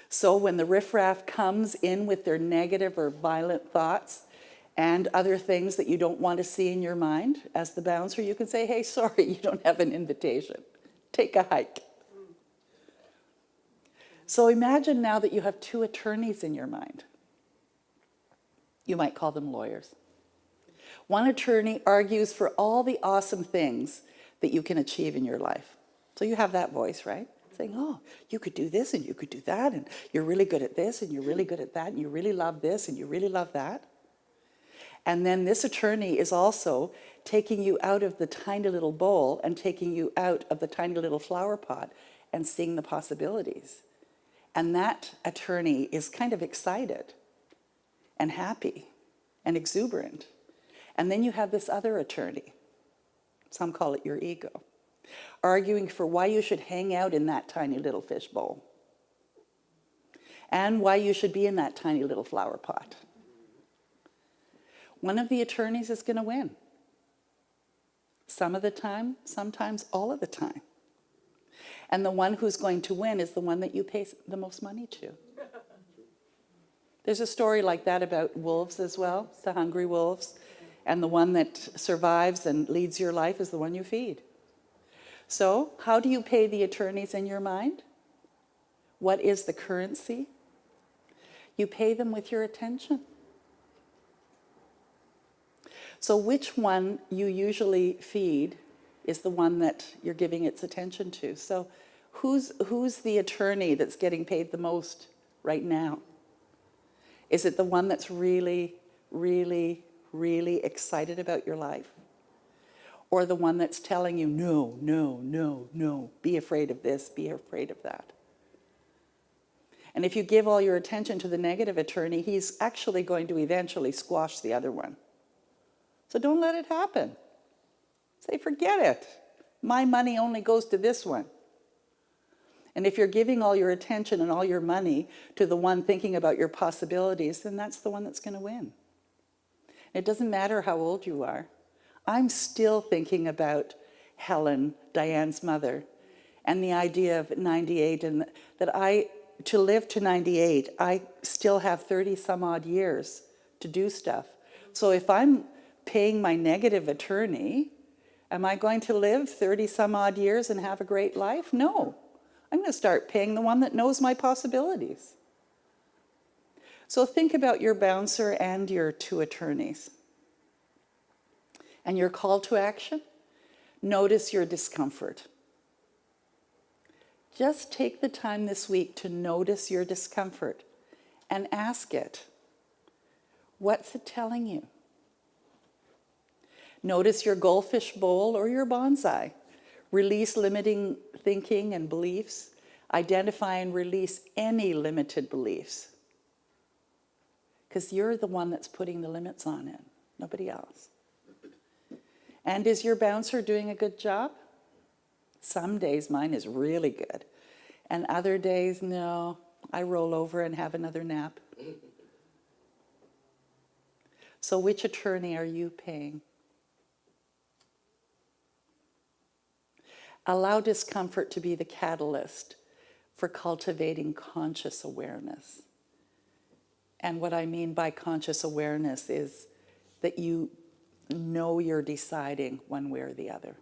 So when the riffraff comes in with their negative or violent thoughts and other things that you don't want to see in your mind, as the bouncer, you can say, hey, sorry, you don't have an invitation. Take a hike. So imagine now that you have two attorneys in your mind. You might call them lawyers. One attorney argues for all the awesome things that you can achieve in your life. So you have that voice, right? Saying, oh, you could do this and you could do that, and you're really good at this and you're really good at that, and you really love this and you really love that. And then this attorney is also taking you out of the tiny little bowl and taking you out of the tiny little flower pot and seeing the possibilities. And that attorney is kind of excited and happy and exuberant. And then you have this other attorney, some call it your ego, arguing for why you should hang out in that tiny little fish bowl and why you should be in that tiny little flower pot. One of the attorneys is going to win. Some of the time, sometimes all of the time. And the one who's going to win is the one that you pay the most money to. There's a story like that about wolves as well, the hungry wolves. And the one that survives and leads your life is the one you feed. So how do you pay the attorneys in your mind? What is the currency? You pay them with your attention. So which one you usually feed is the one that you're giving its attention to. So who's the attorney that's getting paid the most right now? Is it the one that's really, really, really excited about your life? Or the one that's telling you, no, no, no, no, be afraid of this, be afraid of that? And if you give all your attention to the negative attorney, he's actually going to eventually squash the other one. So don't let it happen. Say, forget it. My money only goes to this one. And if you're giving all your attention and all your money to the one thinking about your possibilities, then that's the one that's going to win. It doesn't matter how old you are. I'm still thinking about Helen, Diane's mother, and the idea of 98, and that to live to 98, I still have 30 some odd years to do stuff. So if I'm paying my negative attorney, am I going to live 30 some odd years and have a great life? No. I'm going to start paying the one that knows my possibilities. So think about your bouncer and your two attorneys. And your call to action, notice your discomfort. Just take the time this week to notice your discomfort and ask it, what's it telling you? Notice your goldfish bowl or your bonsai. Release limiting thinking and beliefs. Identify and release any limited beliefs. Because you're the one that's putting the limits on it, nobody else. And is your bouncer doing a good job? Some days mine is really good. And other days, no, I roll over and have another nap. So which attorney are you paying? Allow discomfort to be the catalyst for cultivating conscious awareness. And what I mean by conscious awareness is that you know you're deciding one way or the other.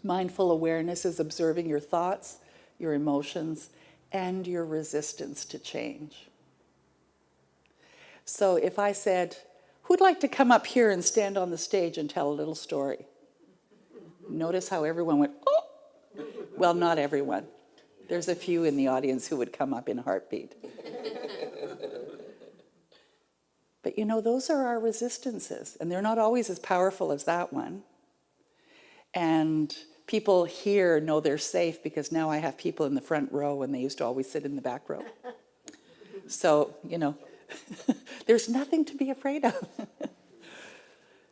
Mindful awareness is observing your thoughts, your emotions, and your resistance to change. So if I said, who'd like to come up here and stand on the stage and tell a little story? Notice how everyone went, oh! Well, not everyone. There's a few in the audience who would come up in a heartbeat. But you know, those are our resistances, and they're not always as powerful as that one. And people here know they're safe because now I have people in the front row and they used to always sit in the back row. So, you know, there's nothing to be afraid of.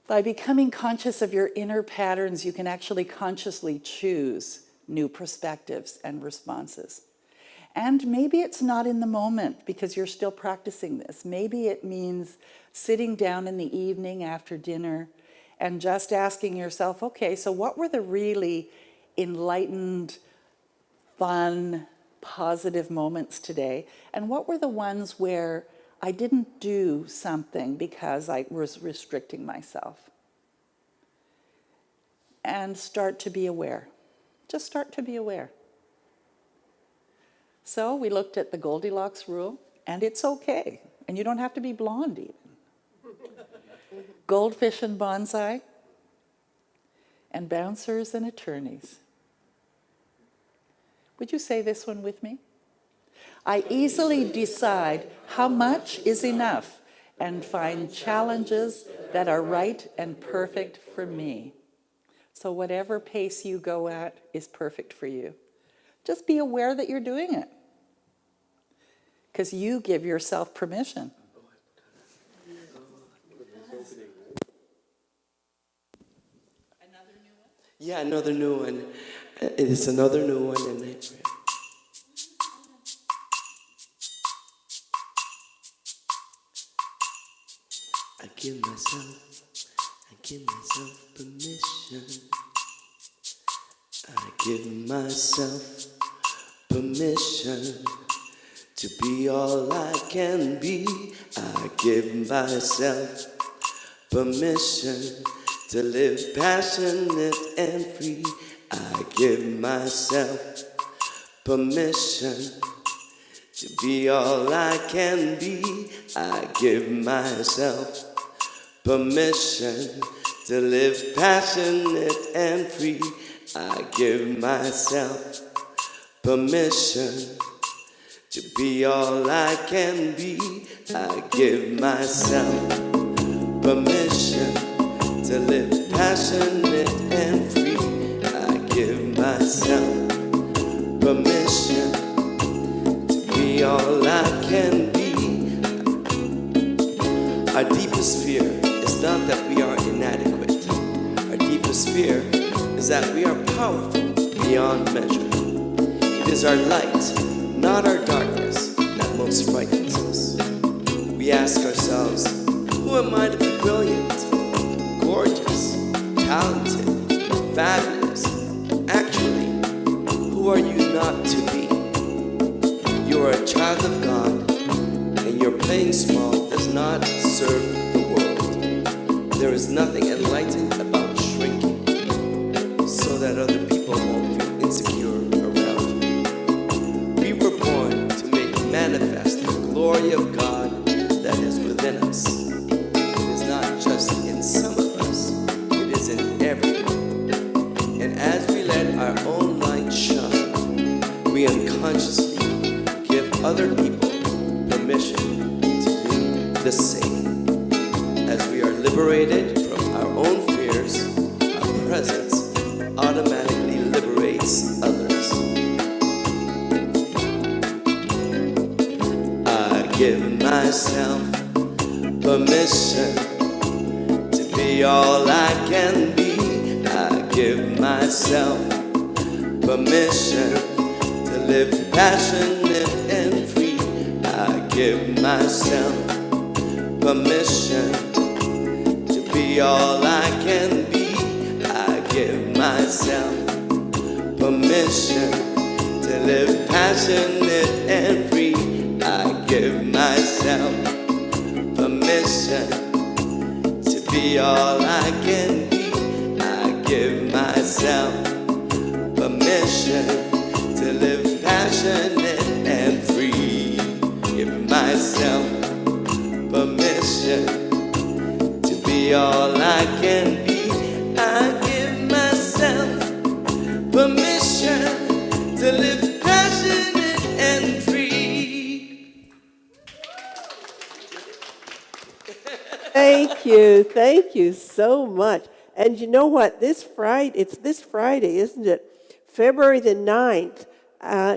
By becoming conscious of your inner patterns, you can actually consciously choose new perspectives and responses. And maybe it's not in the moment because you're still practicing this. Maybe it means sitting down in the evening after dinner and just asking yourself, okay, so what were the really enlightened, fun, positive moments today? And what were the ones where I didn't do something because I was restricting myself? And start to be aware. Just start to be aware. So we looked at the Goldilocks rule, and it's okay. And you don't have to be blonde even. Goldfish and bonsai, and bouncers and attorneys. Would you say this one with me? I easily decide how much is enough and find challenges that are right and perfect for me. So whatever pace you go at is perfect for you. Just be aware that you're doing it, because you give yourself permission. Another new one? Yeah, another new one. It is another new one, and I give myself permission. I give myself permission to be all I can be. I give myself permission to live passionate and free. I give myself permission to be all I can be. I give myself permission to live passionate and free. I give myself permission to be all I can be. I give myself permission to live passionate and free. I give myself permission to be all I can be. Our deepest fear is not that we are inadequate. Our deepest fear is that we are powerful beyond measure. It is our light, not our darkness, that most frightens us. We ask ourselves, who am I to be brilliant, gorgeous, talented, fabulous. Actually, who are you not to be? You are a child of God, and your playing small does not serve the world. There is nothing enlightened about shrinking so that other people won't feel insecure around you. We were born to make manifest the glory of God that is within us. It is not just in some of us, it is in everyone. And as we let our own light shine, we unconsciously give other people permission to do the same. As we are liberated from our own fears, our presence automatically liberates others. I give myself permission to be all I can be. I give myself permission to live passionate and free. I give myself permission to be all I can be. I give myself permission to live passionate and free. I give myself permission to be all I can be. I give myself permission to live passionate and free. Give myself permission to be all I can be. I give myself permission to live passionate and free. Thank you so much. And you know what? It's this Friday, isn't it? February the 9th.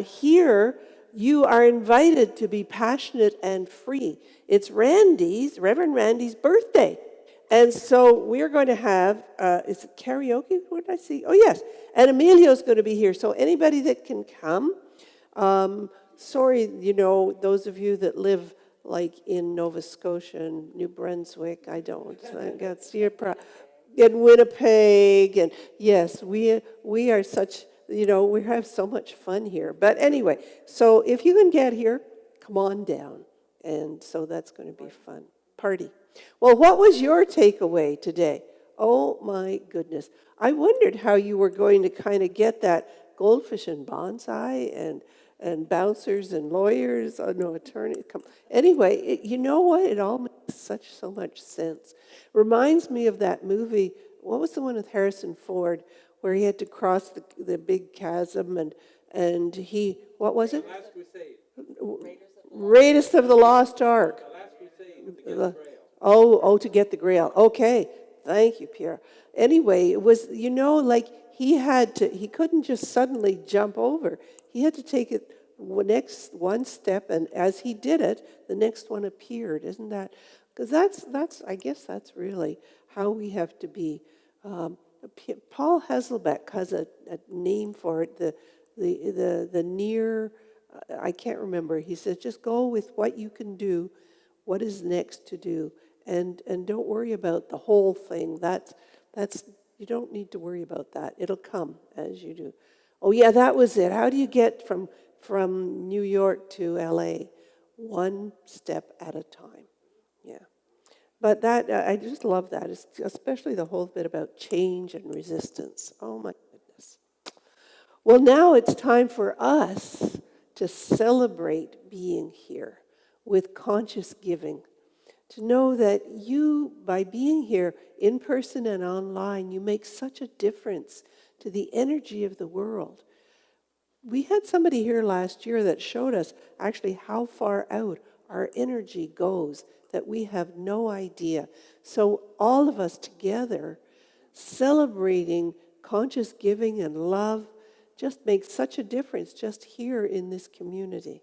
Here, you are invited to be passionate and free. It's Reverend Randy's birthday. And so we're going to have, is it karaoke? What did I see? Oh, yes. And Emilio's going to be here. So anybody that can come. Sorry, those of you that live like in Nova Scotia and New Brunswick, I don't. That's your problem. In Winnipeg, and yes, we are such, we have so much fun here. But anyway, so if you can get here, come on down. And so that's going to be fun. Party. Well, what was your takeaway today? Oh my goodness. I wondered how you were going to kind of get that goldfish and bonsai and bouncers and lawyers, attorneys. Anyway, you know what? It all makes so much sense. Reminds me of that movie, what was the one with Harrison Ford, where he had to cross the big chasm and he, what was it? Last Crusade. Raiders of the Lost Ark. The Last Crusade to get the Grail. Oh, to get the Grail. Okay, thank you, Pierre. Anyway, it was, he couldn't just suddenly jump over. He had to take it next one step, and as he did it, the next one appeared. Isn't that? Because I guess that's really how we have to be. Paul Hasselbeck has a name for it. The near, I can't remember. He says, just go with what you can do. What is next to do, and don't worry about the whole thing. That's you don't need to worry about that. It'll come as you do. Oh yeah, that was it. How do you get from New York to LA? One step at a time. Yeah. But that I just love that, especially the whole bit about change and resistance. Oh my goodness. Well, now it's time for us to celebrate being here with conscious giving. To know that you, by being here in person and online, you make such a difference to the energy of the world. We had somebody here last year that showed us actually how far out our energy goes, that we have no idea. So all of us together celebrating conscious giving and love just makes such a difference just here in this community.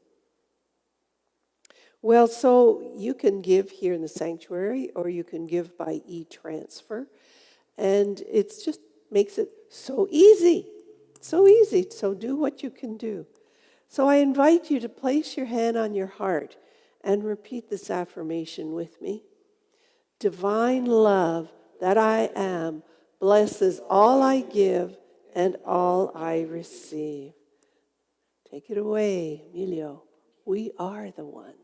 Well, so you can give here in the sanctuary, or you can give by e-transfer. And it just makes it so easy. So easy. So do what you can do. So I invite you to place your hand on your heart and repeat this affirmation with me. Divine love that I am blesses all I give and all I receive. Take it away, Emilio. We are the ones.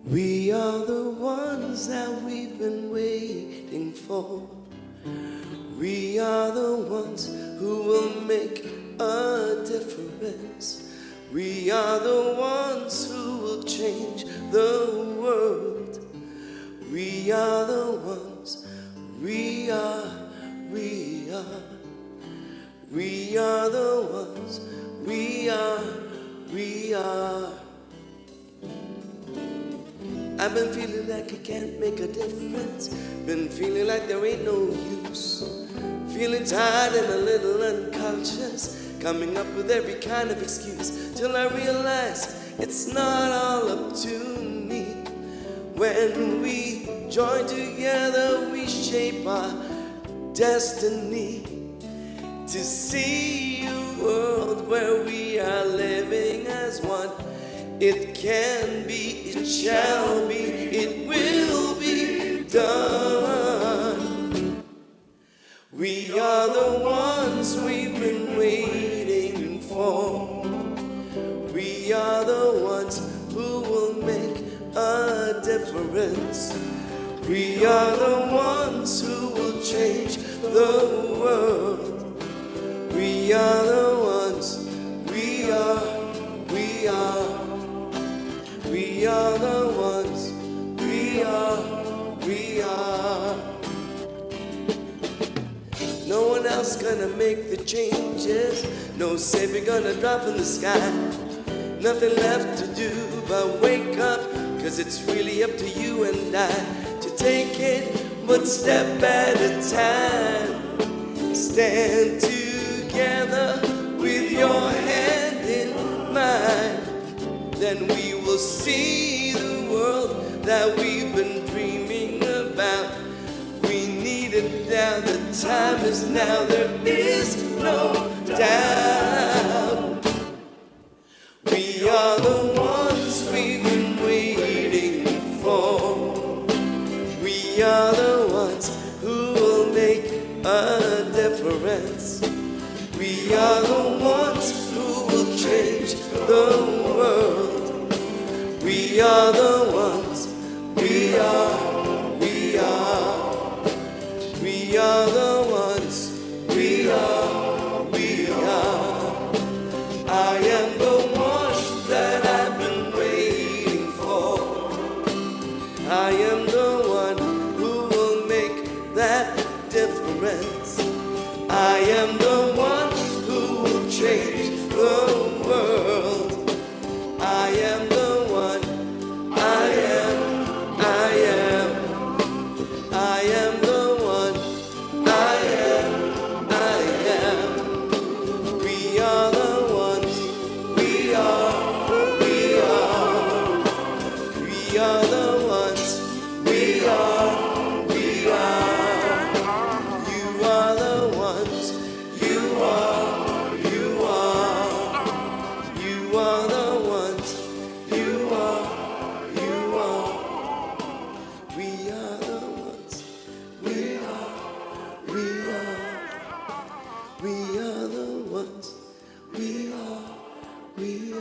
We are the ones that we've been waiting for. We are the ones who will make a difference. We are the ones who will change the world. We are the ones. We are the ones. We are. I've been feeling like I can't make a difference. Been feeling like there ain't no use. Feeling tired and a little unconscious. Coming up with every kind of excuse. Till I realize it's not all up to me. When we join together, we shape our destiny. To see a world where we are living as one. It can be, it shall be, it will be done. We are the ones we've been waiting for. We are the ones who will make a difference. We are the ones who will change the world. We are the ones, we are. We are the ones, we are. No one else gonna make the changes. No savior gonna drop from the sky. Nothing left to do but wake up. Cause it's really up to you and I to take it one step at a time. Stand together with your hand in mine. Then we will see the world that we've been dreaming about. We need it now, the time is now, there is no doubt. We are the ones we've been waiting for. We are the ones who will make a difference. We are the ones who will change the world. We are the ones, we are. We are the ones, we are. I am the one that I've been waiting for. I am the one who will make that difference. I am the one who will change the world. I am the one, I am the one, I am. We are the ones, we are. We are the ones, we are. You are the ones, you are. You are the ones, you are. We are the ones, we are. We are the ones, we are.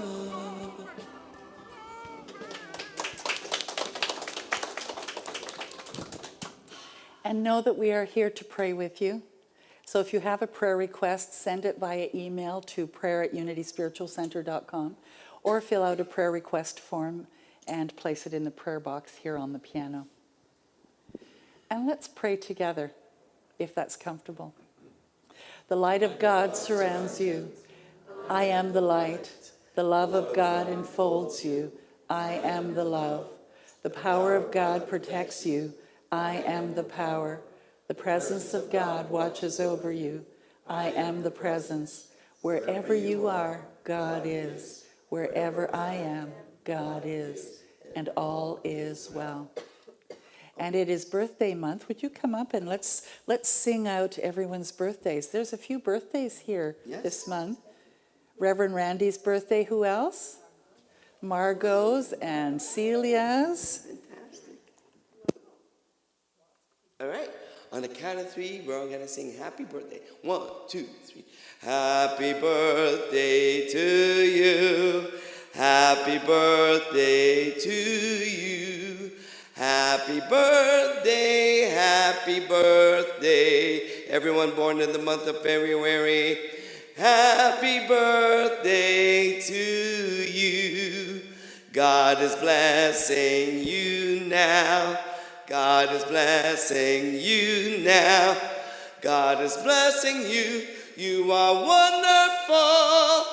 And know that we are here to pray with you. So if you have a prayer request, send it via email to prayer@unityspiritualcenter.com or fill out a prayer request form and place it in the prayer box here on the piano. And let's pray together, if that's comfortable. The light of God surrounds you. I am the light. The love of God enfolds you. I am the love. The power of God protects you. I am the power. The presence of God watches over you. I am the presence. Wherever you are, God is. Wherever I am, God is. And all is well. And it is birthday month. Would you come up and let's sing out everyone's birthdays. There's a few birthdays here this month. Reverend Randy's birthday. Who else? Margot's and Celia's. Fantastic. All right. On the count of three, we're all going to sing happy birthday. 1, 2, 3. Happy birthday to you. Happy birthday to you. Happy birthday, happy birthday. Everyone born in the month of February, happy birthday to you. God is blessing you now. God is blessing you now. God is blessing you. You are wonderful.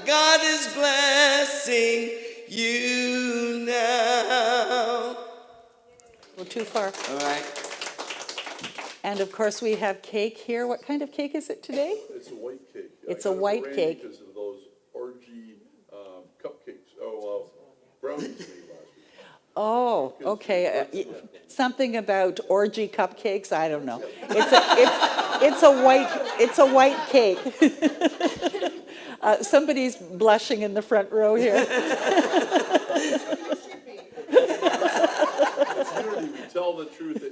God is blessing you now. Well, too far. All right. And of course, we have cake here. What kind of cake is it today? It's a white cake. It's I a got it white for Randy cake. because of those orgy cupcakes. Brownies made last week. Oh, okay. Something about orgy cupcakes. I don't know. It's a white cake. Somebody's blushing in the front row here. Unity, we tell the truth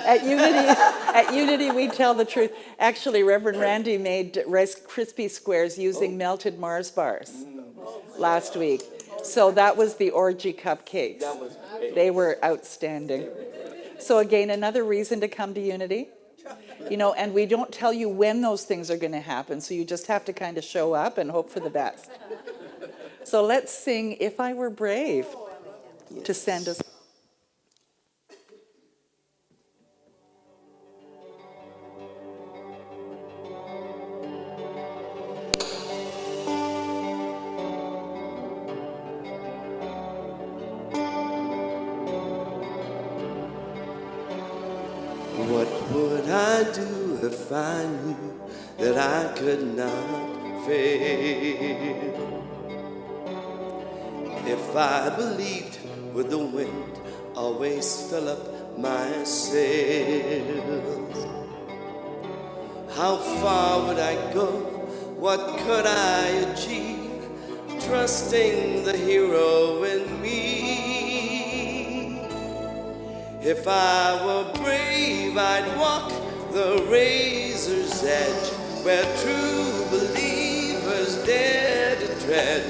at Unity. At Unity, we tell the truth. Actually, Reverend Randy made Rice Krispie squares using melted Mars bars last week. So that was the orgy cupcakes. They were outstanding. So again, another reason to come to Unity. You know, and we don't tell you when those things are going to happen, so you just have to kind of show up and hope for the best. So let's sing If I Were Brave to send us. What would I do if I knew that I could not fail? If I believed with the wind always fill up my sails, how far would I go? What could I achieve? Trusting the hero in me. If I were brave, I'd walk the razor's edge where true believers dare to tread.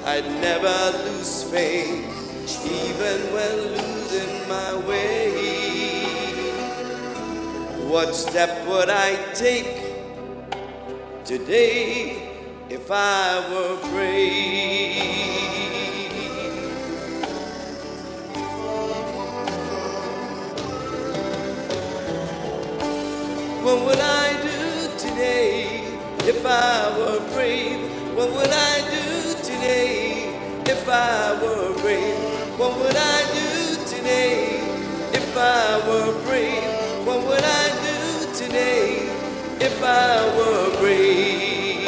I'd never lose faith, even when losing my way. What step would I take today if I were brave? What would I do today if I were brave? What would I do today if I were brave? What would I do today if I were brave? What would I do today if I were brave?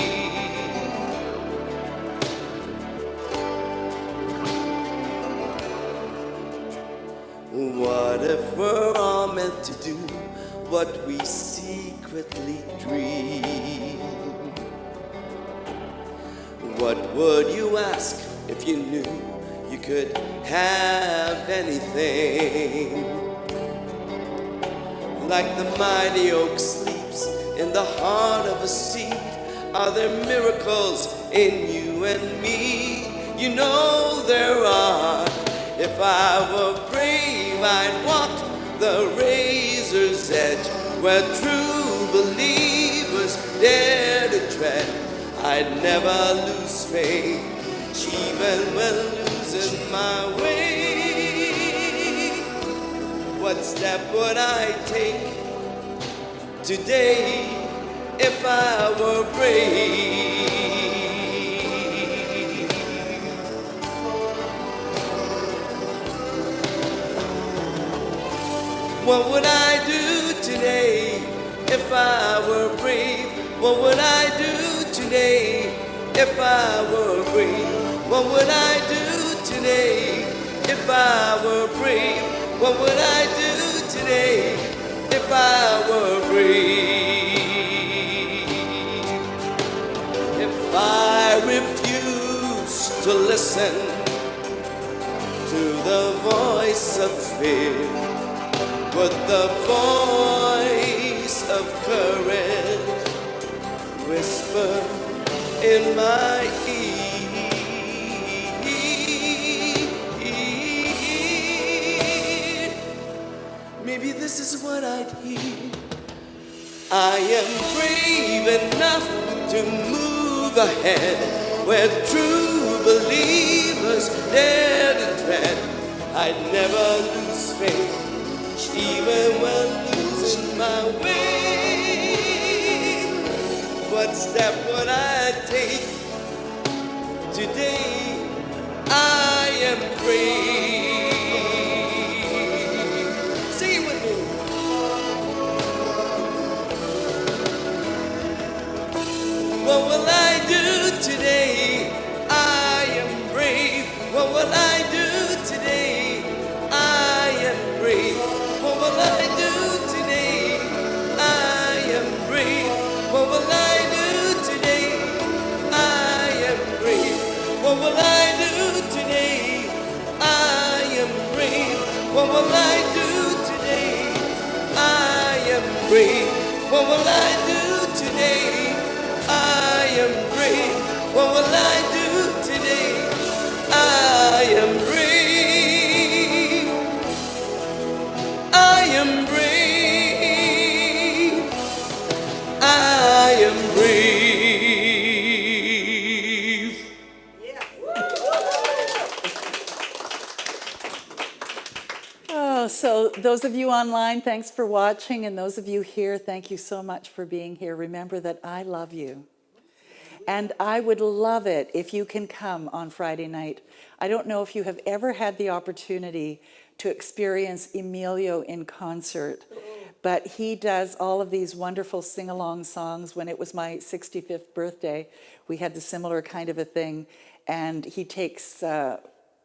What if we're all meant to do what we secretly dream? What would you ask if you knew you could have anything? Like the mighty oak sleeps in the heart of a seed, are there miracles in you and me? You know there are. If I were brave, I'd walk the razor's edge where true believers dare to tread. I'd never lose faith, even when losing my way. What step would I take today if I were brave? What would I do today if I were brave? What would I do today if I were brave? What would I do today if I were brave? What would I do today if I were brave? If I refuse to listen to the voice of fear, would the voice of courage whisper in my ear? Maybe this is what I'd hear. I am brave enough to move ahead where true believers dare to tread. I'd never lose faith, even when losing my way. What step would I take today? I am brave. Sing it with me. What will I do today? I am brave. What will I do today? I am brave. What will I do today? I am brave. What will I do today? I am brave. What will I do today? I am brave. What will I do today? I am brave. What will I do today? I am brave. What will I do today? I am brave. I am brave. I am brave. Oh, so those of you online, thanks for watching. And those of you here, thank you so much for being here. Remember that I love you. And I would love it if you can come on Friday night. I don't know if you have ever had the opportunity to experience Emilio in concert, but he does all of these wonderful sing-along songs. When it was my 65th birthday, we had the similar kind of a thing, and he takes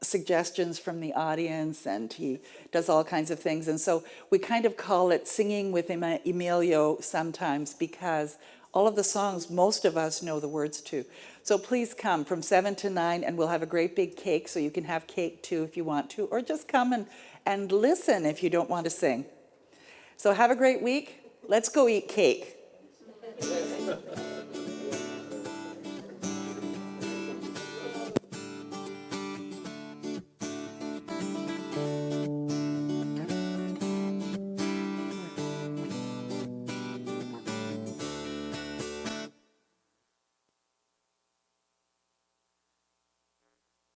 suggestions from the audience, and he does all kinds of things. And so we kind of call it Singing with Emilio sometimes, because all of the songs, most of us know the words to. So please come from 7 to 9, and we'll have a great big cake, so you can have cake too if you want to, or just come and listen if you don't want to sing. So have a great week. Let's go eat cake.